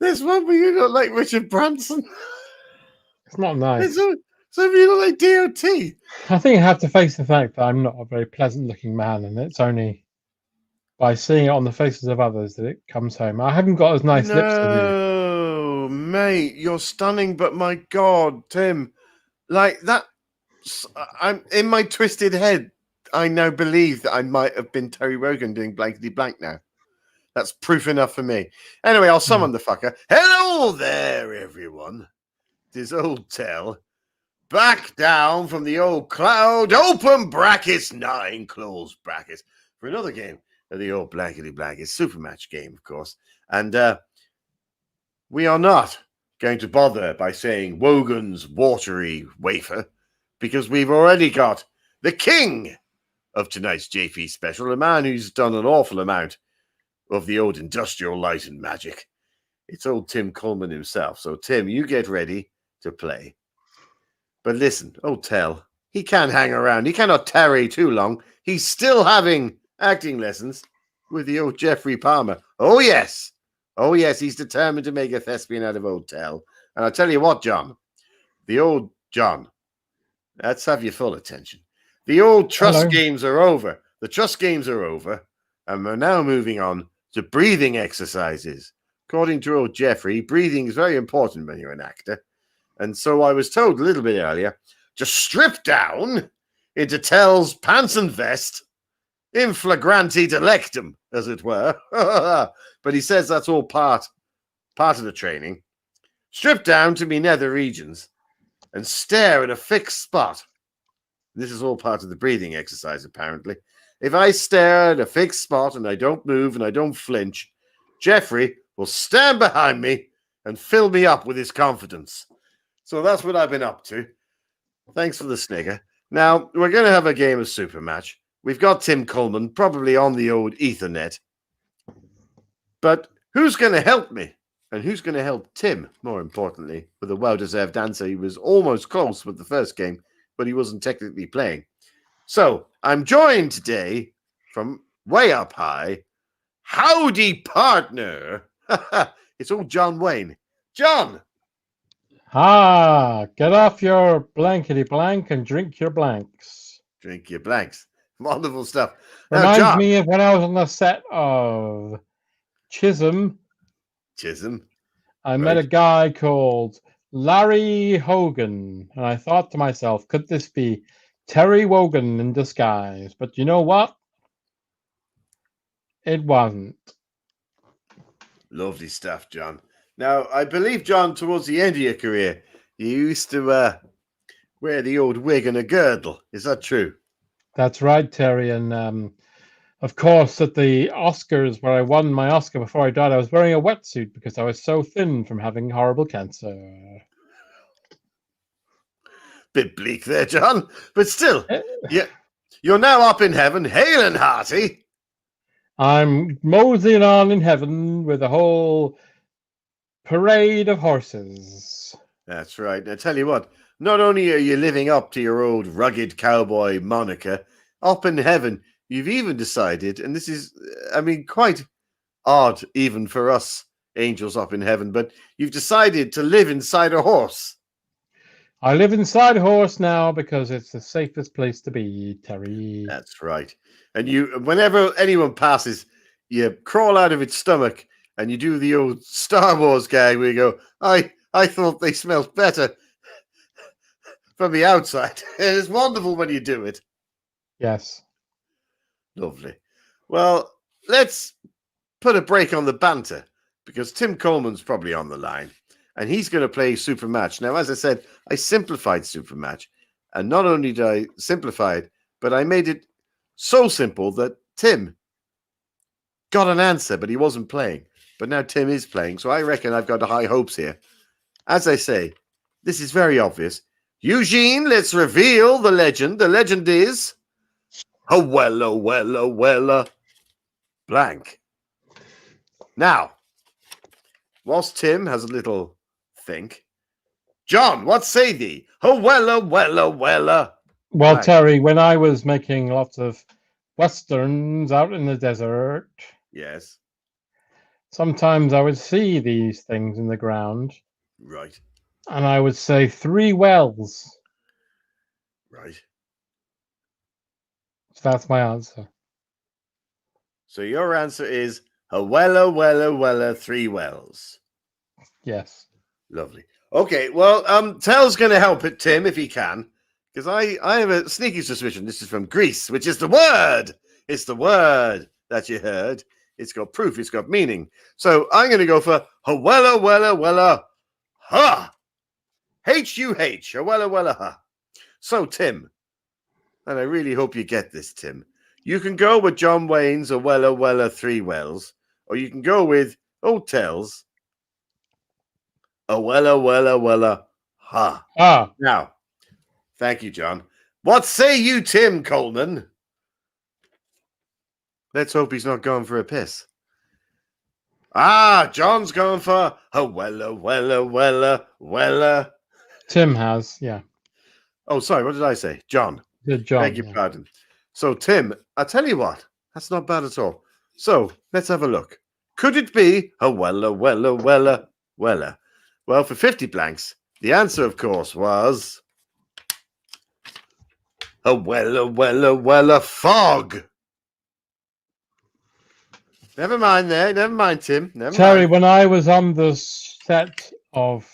There's one where you look like Richard Branson. It's not nice. So you look like DOT. I think I have to face the fact that I'm not a very pleasant looking man, and it's only by seeing it on the faces of others that it comes home. I haven't got as nice lips as you. No, mate, you're stunning, but my God, Tim, like that. I'm in my twisted head. I now believe that I might have been Terry Wogan doing blankety blank now. That's proof enough for me. Anyway, I'll summon the fucker. Hello there, everyone. This old Tell. Back down from the old cloud, open brackets, 9 closed brackets, for another game of the old blankety blankety super match game, of course. And we are not going to bother by saying Wogan's watery wafer, because we've already got the king of tonight's JP special, a man who's done an awful amount of the old industrial light and magic. It's old Tim Coleman himself. So, Tim, you get ready to play. But listen, old Tell, he can't hang around. He cannot tarry too long. He's still having acting lessons with the old Jeffrey Palmer. Oh, yes. Oh, yes, he's determined to make a thespian out of old Tell. And I'll tell you what, John, the old John, let's have your full attention. The old trust games are over. The trust games are over. And we're now moving on to breathing exercises. According to old Jeffrey, breathing is very important when you're an actor. And so I was told a little bit earlier to strip down into Tell's pants and vest in flagranti delectum, as it were. But he says that's all part of the training. Strip down to me nether regions and stare at a fixed spot. This is all part of the breathing exercise, apparently. If I stare at a fixed spot and I don't move and I don't flinch, Jeffrey will stand behind me and fill me up with his confidence. So that's what I've been up to. Thanks for the snigger. Now, we're going to have a game of super match. We've got Tim Coleman, probably on the old Ethernet. But who's going to help me? And who's going to help Tim, more importantly, with a well-deserved answer? He was almost close with the first game, but he wasn't technically playing. So, I'm joined today from way up high. Howdy, partner. It's old John Wayne. John! Get off your blankety blank and drink your blanks. Drink your blanks. Wonderful stuff. Now, Reminds John, me of when I was on the set of Chisholm. I met a guy called Larry Hogan, and I thought to myself, could this be Terry Wogan in disguise. But you know what? It wasn't. Lovely stuff, John. Now, I believe, John, towards the end of your career, you used to wear the old wig and a girdle. Is that true? That's right, Terry. And of course, at the Oscars, where I won my Oscar before I died, I was wearing a wetsuit because I was so thin from having horrible cancer. Bit bleak there, John. But still, Eh, you're now up in heaven, hail and hearty. I'm moseying on in heaven with a whole parade of horses. That's right. Now, tell you what, not only are you living up to your old rugged cowboy moniker, up in heaven, you've even decided, and this is, I mean, quite odd even for us angels up in heaven, but you've decided to live inside a horse. I live inside a horse now because it's the safest place to be, Terry. That's right. And you, whenever anyone passes, you crawl out of its stomach and you do the old Star Wars gag where you go, I thought they smelled better from the outside. It's wonderful when you do it. Yes. Lovely. Well, let's put a break on the banter because Tim Coleman's probably on the line and he's going to play Super Match. Now, as I said, I simplified Super Match. And not only did I simplify it, but I made it so simple that Tim got an answer, but he wasn't playing. But now Tim is playing, so I reckon I've got high hopes here. As I say, this is very obvious. Eugene, let's reveal the legend. The legend is Wella, blank. Now, whilst Tim has a little think, John, what say thee? Wella. Well, Right. Terry, when I was making lots of westerns out in the desert, Yes, sometimes I would see these things in the ground right, and I would say 3 wells. right. So that's my answer. So your answer is Wella, 3 wells. Yes. Lovely. Okay, well, Tell's going to help it, Tim, if he can, because I have a sneaky suspicion this is from Greece, which is the word. It's the word that you heard. It's got proof. It's got meaning. So I'm going to go for Wella, ha. H-U-H, Wella, ha. So, Tim, and I really hope you get this, Tim, you can go with John Wayne's Wella, 3 wells, or you can go with Hotels Wella, ha. Ah, Now, thank you, John. What say you, Tim Coleman? Let's hope he's not going for a piss. Ah, John's going for Wella. Tim has, yeah. Oh, sorry, what did I say? John. Good job. Beg your Yeah. pardon. So, Tim, I tell you what, that's not bad at all. So, let's have a look. Could it be Wella? Well, for 50 blanks, the answer, of course, was Wella, fog. Never mind there. Never mind, Tim. Never Terry, mind. when I was on the set of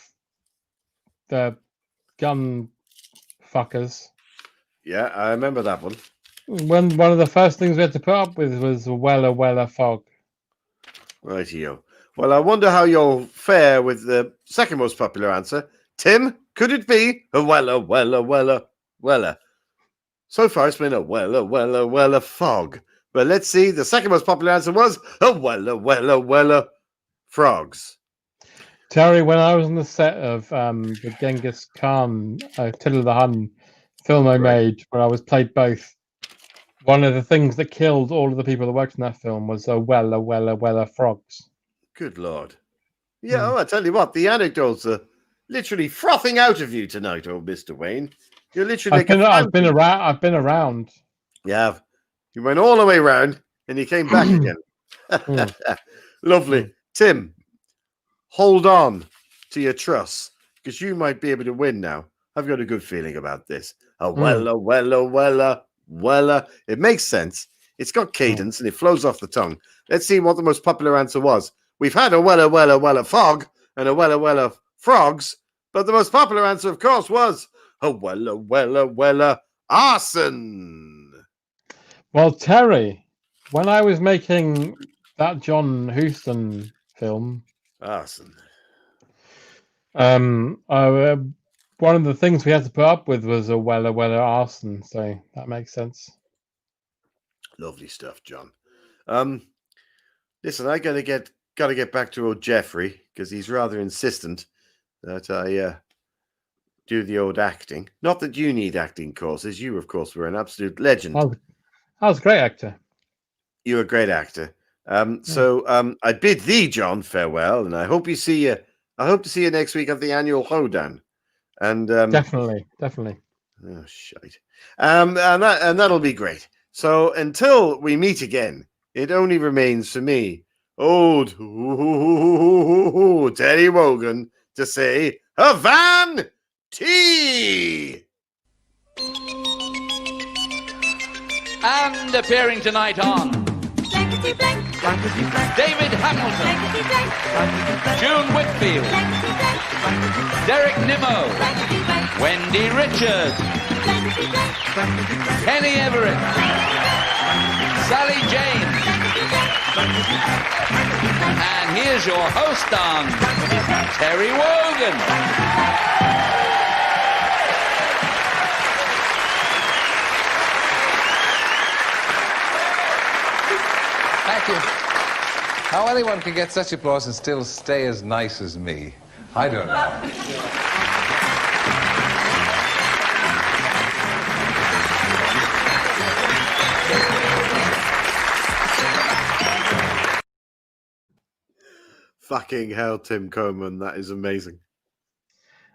the gun fuckers, Yeah, I remember that one. when one of the first things we had to put up with was Wella fog. Rightio. Well, I wonder how you'll fare with the second most popular answer. Tim, could it be Wella? So far, it's been a Wella fog. But let's see. The second most popular answer was Wella frogs. Terry, when I was on the set of the Genghis Khan, Attila the Hun film I made, where I was played both, one of the things that killed all of the people that worked in that film was Wella frogs. Good Lord. Yeah, oh, I tell you what, the anecdotes are literally frothing out of you tonight, old Mr. Wayne. You're literally I've been around. You have. You went all the way round and you came back again. Lovely. Tim, hold on to your truss because you might be able to win now. I've got a good feeling about this. Wella. It makes sense. It's got cadence and it flows off the tongue. Let's see what the most popular answer was. We've had a Wella fog and a Wella frogs, but the most popular answer, of course, was a Wella arson. Well, Terry, when I was making that John Huston film, Arson. one of the things we had to put up with was a Weller arson, so that makes sense. Lovely stuff, John. Listen, I gotta get back to old Jeffrey because he's rather insistent that I do the old acting. Not that you need acting courses. You, of course, were an absolute legend. I was a great actor. You're a great actor. So I bid thee, John, farewell, and I hope to see you next week at the annual hoedown. And Definitely. oh shite. And that'll be great. So until we meet again, it only remains for me, old Teddy Wogan, to say Havan Tea. And appearing tonight on Blankety blank, blankety blank, David Hamilton, blankety blank, blankety blank, June Whitfield, blankety blank, blankety Derek Nimmo, blank, Wendy Richards, blankety blank, blankety blank, Kenny Everett, Sally James, and here's your host on Terry Wogan. Thank you. How anyone can get such applause and still stay as nice as me, I don't know. Fucking hell, Tim Coleman, that is amazing.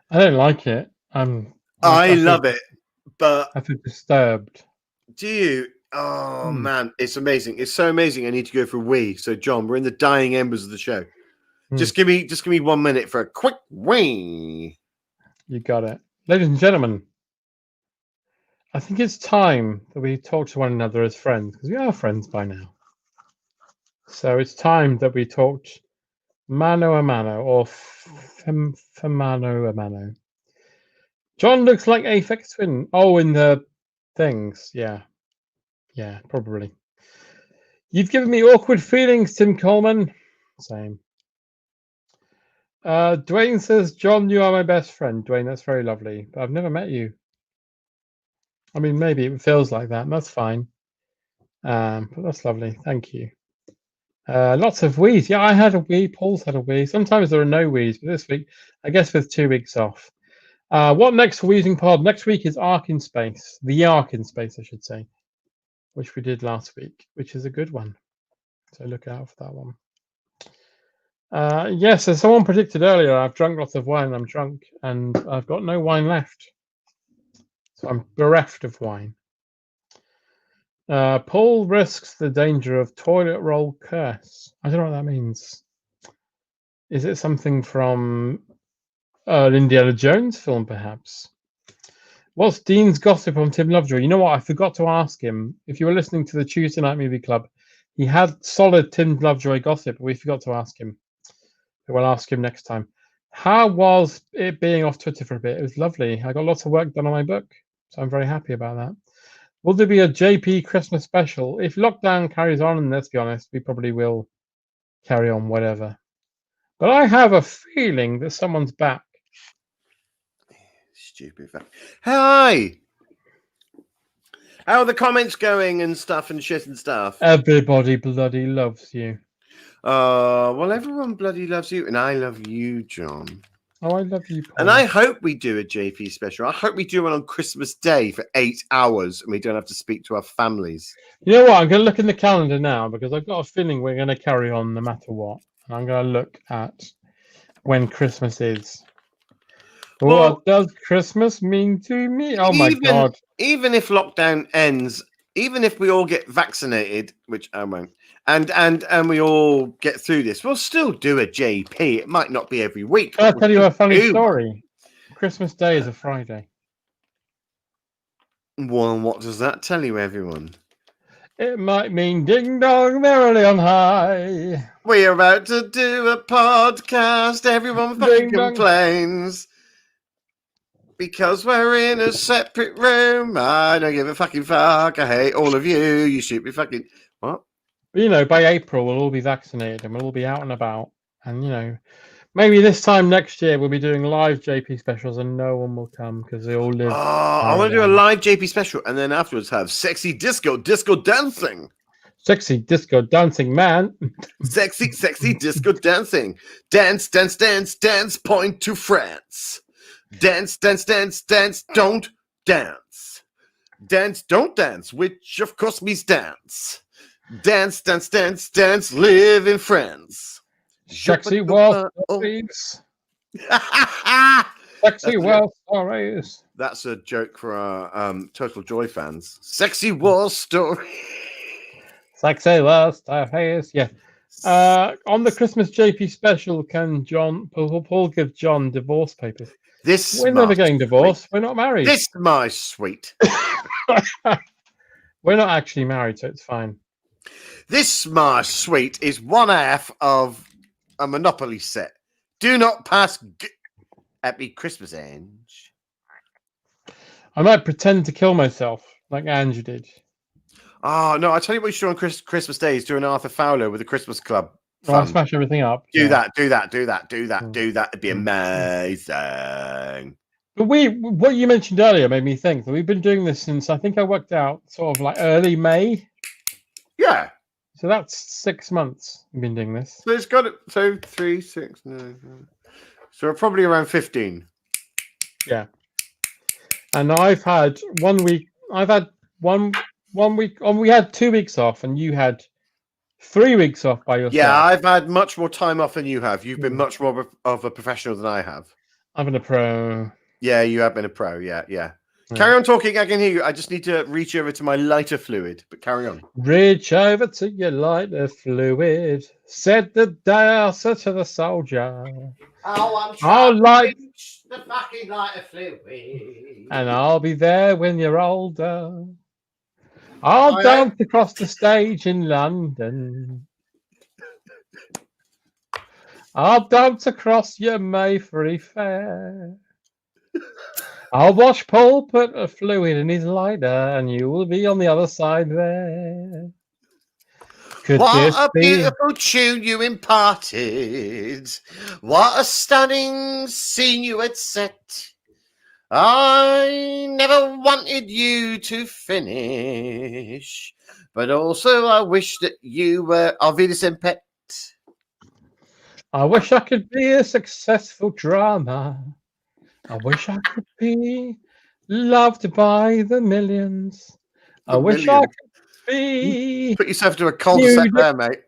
I don't like it. I love it, but I feel disturbed. do you? Oh man, it's amazing. It's so amazing. I need to go for a wee. So, John, we're in the dying embers of the show. Just give me 1 minute for a quick wee. You got it. Ladies and gentlemen, I think it's time that we talk to one another as friends, because we are friends by now. So it's time that we talked mano a mano, or mano a mano. John looks like Aphex Twin. Oh, in the things. Yeah, probably. You've given me awkward feelings, Tim Coleman. Same. Dwayne says, John, you are my best friend. Dwayne, that's very lovely, but I've never met you. I mean, maybe it feels like that, and that's fine. But that's lovely. Thank you. Lots of wees. Yeah, I had a wee. Paul's had a wee. Sometimes there are no wees, but this week, I guess with 2 weeks off. What next for Wheezing Pod? Next week is Ark in Space. The Ark in Space, I should say, which we did last week, which is a good one. So look out for that one. Yes, as someone predicted earlier, I've drunk lots of wine. I'm drunk, and I've got no wine left. So I'm bereft of wine. Paul risks the danger of toilet roll curse. I don't know what that means. Is it something from an Indiana Jones film, perhaps? What's Dean's gossip on Tim Lovejoy? You know what? I forgot to ask him. If you were listening to the Tuesday Night Movie Club, he had solid Tim Lovejoy gossip, but we forgot to ask him. We'll ask him next time. How was it being off Twitter for a bit? It was lovely. I got lots of work done on my book, so I'm very happy about that. Will there be a JP Christmas special? If lockdown carries on, and let's be honest, we probably will carry on whatever. But I have a feeling that someone's back. Stupid fact. Hi. How are the comments going and stuff and shit and stuff? Everybody bloody loves you. Well, everyone bloody loves you, and I love you, John. Oh, I love you, Paul. And I hope we do a JP special. I hope we do one on Christmas Day for 8 hours, and we don't have to speak to our families. You know what? I'm going to look in the calendar now, because I've got a feeling we're going to carry on no matter what. And I'm going to look at when Christmas is. Well, what does Christmas mean to me? Oh my God. Even if lockdown ends, even if we all get vaccinated, which I won't, and we all get through this, we'll still do a JP. It might not be every week. Can I tell you a funny story? Christmas Day is a Friday. Well, what does that tell you, everyone? It might mean ding dong merrily on high. We're about to do a podcast. Everyone fucking complains. Because we're in a separate room. I don't give a fucking fuck. I hate all of you. You should be fucking... What? You know, by April, we'll all be vaccinated and we'll all be out and about. And, you know, maybe this time next year we'll be doing live JP specials and no one will come because they all live. Oh, I want to do a live JP special and then afterwards have sexy disco dancing. Sexy disco dancing, man. Sexy disco dancing. Dance, dance, dance, dance, point to France. Dance, dance, dance, dance, don't dance. Dance, don't dance, which of course means dance. Dance, dance, dance, dance, live in France. Sexy world stories. Sexy world stories. That's a joke for our Total Joy fans. Sexy war story. Sexy world stories. Yeah. On the Christmas JP special, can Paul give John divorce papers? We're never getting divorced. We're not married. This my sweet. We're not actually married, so it's fine. This my sweet is one half of a Monopoly set. Do not pass. Happy Christmas, Ange. I might pretend to kill myself like Ange did. Oh no! I tell you what you should do on Christmas Day is do an Arthur Fowler with the Christmas Club. I'll smash everything up. Do that. It'd be amazing. But what you mentioned earlier made me think that we've been doing this since I think I worked out sort of like early May. Yeah. So that's 6 months we've been doing this. So it's got it. So 3, 6, 9. So we're probably around 15. Yeah. And I've had 1 week. I've had one week. We had 2 weeks off, and you had 3 weeks off by yourself. Yeah, I've had much more time off than you have. You've been much more of a professional than I have. I've been a pro. Yeah, you have been a pro. Yeah. Carry on talking. I can hear you. I just need to reach over to my lighter fluid, but carry on. Reach over to your lighter fluid, said the dancer to the soldier. Oh, I'm trying to reach the fucking lighter fluid. And I'll be there when you're older. I'll dance across the stage in London. I'll dance across your Mayfair Fair. I'll watch Paul put a fluid in his lighter, and you will be on the other side there. What a beautiful tune you imparted. What a stunning scene you had set. I never wanted you to finish, but also I wish that you were Auf Wiedersehen, pet. I wish I could be a successful drama. I wish I could be loved by the millions. I wish I could be. Put yourself to a cul-de-sac there, mate.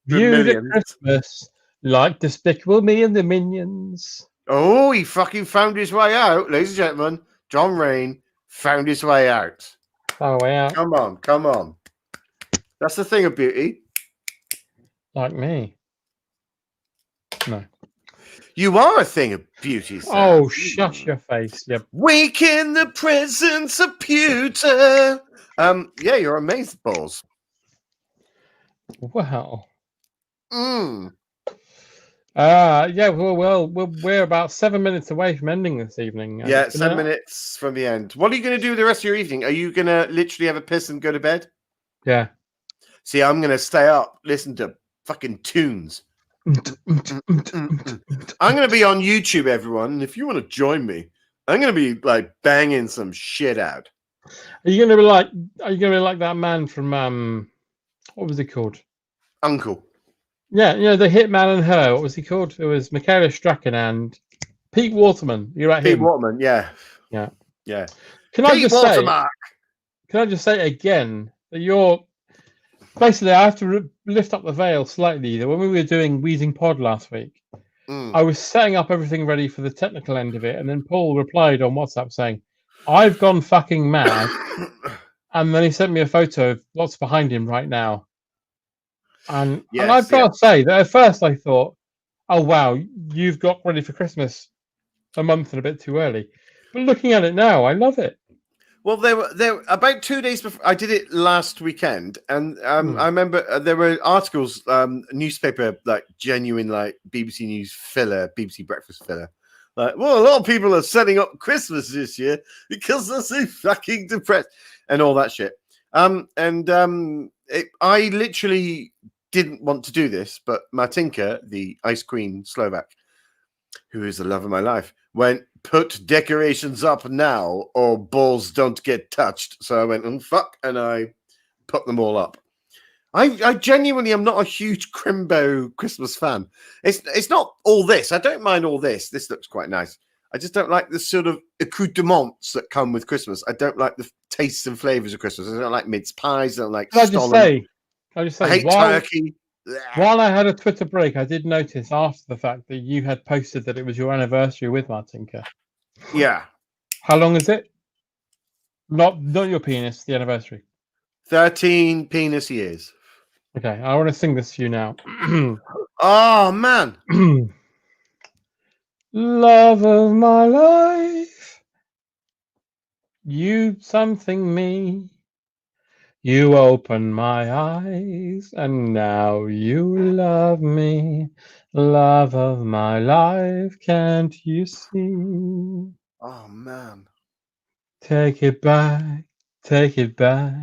Viewed at Christmas like Despicable Me and the Minions. Oh, he fucking found his way out, ladies and gentlemen. John Rain found his way out. Found a way out. Come on. That's the thing of beauty. Like me. No. You are a thing of beauty, sir. Oh, shush your face. Yep. Wake in the presence of pewter. Yeah, you're amazing, balls. Wow. Mm. Yeah, well, we're about 7 minutes away from ending this evening. Yeah, 7 minutes from the end. What are you going to do the rest of your evening? Are you going to literally have a piss and go to bed? Yeah. See, I'm going to stay up, listen to fucking tunes. I'm going to be on YouTube, everyone. And if you want to join me, I'm going to be like banging some shit out. Are you going to be like that man from what was he called? Uncle. Yeah, you know, the Hitman and Her. What was he called? It was Michaela Strachan and Pete Waterman. You're right. Pete Waterman, yeah. Can I just say again that you're basically, I have to lift up the veil slightly. That when we were doing Wheezing Pod last week, I was setting up everything ready for the technical end of it, and then Paul replied on WhatsApp saying, "I've gone fucking mad," and then he sent me a photo of what's behind him right now. And I've got to say that at first I thought, "Oh wow, you've got ready for Christmas a month and a bit too early." But looking at it now, I love it. Well, there were about 2 days before I did it last weekend, and I remember there were articles, newspaper, like genuine, like BBC News filler, BBC Breakfast filler, Like, well, a lot of people are setting up Christmas this year because they're so fucking depressed and all that shit. I literally didn't want to do this, but Martinka, the Ice Queen Slovak, who is the love of my life, went, put decorations up now or balls don't get touched. So I went, oh, fuck, and I put them all up. I genuinely am not a huge Crimbo Christmas fan. It's not all this. I don't mind all this. This looks quite nice. I just don't like the sort of accoutrements that come with Christmas. I don't like the tastes and flavors of Christmas. I don't like mince pies. I don't like Can I just say, I hate turkey. While I had a Twitter break, I did notice after the fact that you had posted that it was your anniversary with Martinka. Yeah. How long is it? Not your penis, the anniversary. 13 penis years. Okay, I want to sing this to you now. Oh, man. Love of my life, you something me. You open my eyes, and now you love me. Love of my life, can't you see? Oh, man. Take it back, take it back.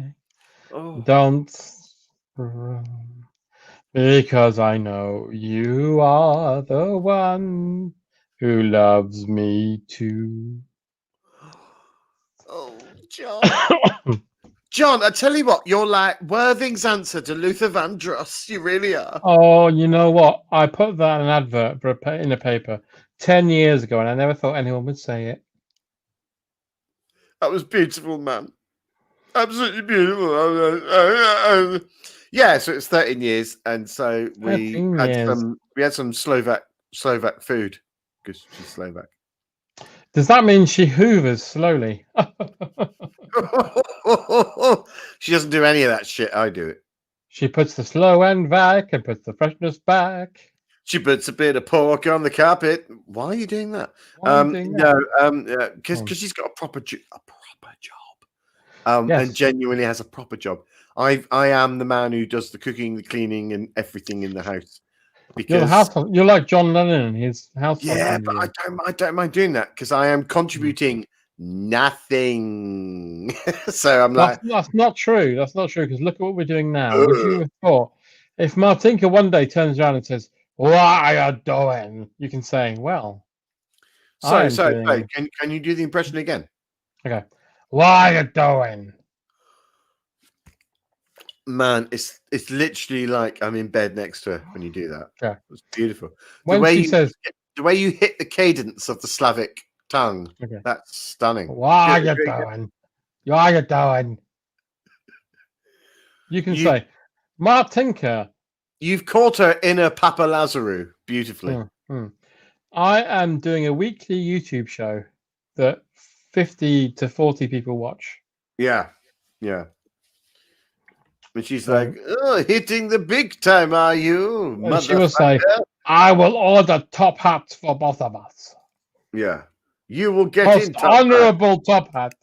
Oh. Don't run, because I know you are the one who loves me too. Oh, John. John, I tell you what, you're like Worthing's answer to Luther Vandross. You really are. Oh, you know what? I put that in an advert in a paper 10 years ago, and I never thought anyone would say it. That was beautiful, man. Absolutely beautiful. Yeah, so it's 13 years, and so we had some Slovak food because she's Slovak. Does that mean she hoovers slowly? She doesn't do any of that shit. I do it. She puts the slow end back and puts the freshness back. She puts a bit of pork on the carpet. Why are you doing that? Because she's got a proper job. Yes. And genuinely has a proper job. I am the man who does the cooking, the cleaning, and everything in the house. Because you're like John Lennon and his house. Yeah, but I don't mind doing that because I am contributing nothing. So I'm like, that's not true. That's not true because look at what we're doing now. Would you have thought if Martinka one day turns around and says, "What are you doing?" You can say, "Well." Sorry. Can you do the impression again? Okay. What are you doing? Man, it's literally like I'm in bed next to her when you do that. Yeah, it's beautiful. The way you hit the cadence of the Slavic tongue, that's stunning. What are you doing? What are you doing? You can say, Martinka. You've caught her in a Papa Lazarou beautifully. I am doing a weekly YouTube show that 50 to 40 people watch. Yeah. But she's like, oh, hitting the big time, are you? And she will say, I will order top hats for both of us. Yeah. You will get Most in, top honorable top hat.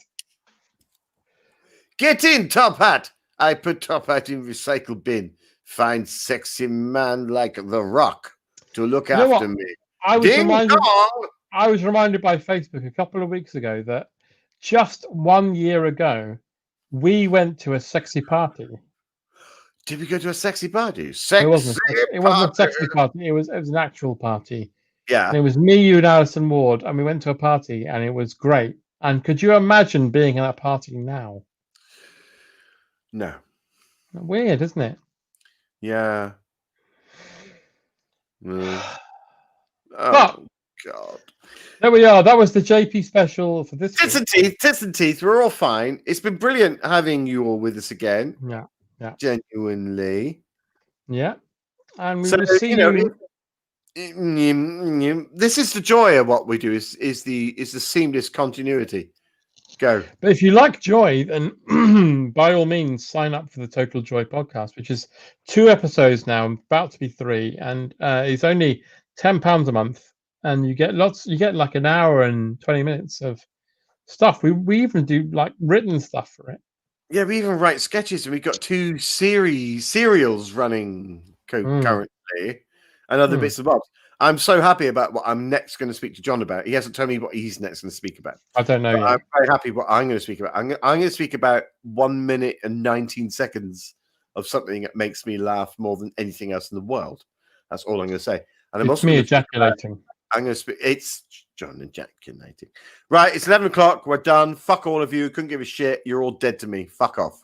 Get in, top hat. I put top hat in recycle bin. Find sexy man like The Rock to look after me. I was reminded by Facebook a couple of weeks ago that just 1 year ago, we went to a sexy party. Did we go to a sexy party? It wasn't a sexy party. It was an actual party. Yeah. And it was me, you, and Alison Ward, and we went to a party, and it was great. And could you imagine being at that party now? No. Weird, isn't it? Yeah. But God. There we are. That was the JP special for this. Tits and teeth. We're all fine. It's been brilliant having you all with us again. Yeah. Genuinely. Yeah. And we will see you. This is the joy of what we do. Is the seamless continuity. Go. But if you like joy, then by all means sign up for the Total Joy podcast, which is 2 episodes now, about to be 3, and it's only £10 a month. And you get like an hour and 20 minutes of stuff. We even do like written stuff for it. Yeah, we even write sketches, and we've got 2 serials running currently, and other bits and bobs. I'm so happy about what I'm next going to speak to John about. He hasn't told me what he's next going to speak about. I don't know But yet. I'm very happy what I'm going to speak about. I'm going to speak about 1 minute and 19 seconds of something that makes me laugh more than anything else in the world. That's all I'm going to say. And I'm It's also me gonna speak about- ejaculating. I'm going to speak. It's John ejaculating. Right. It's 11 o'clock. We're done. Fuck all of you. Couldn't give a shit. You're all dead to me. Fuck off.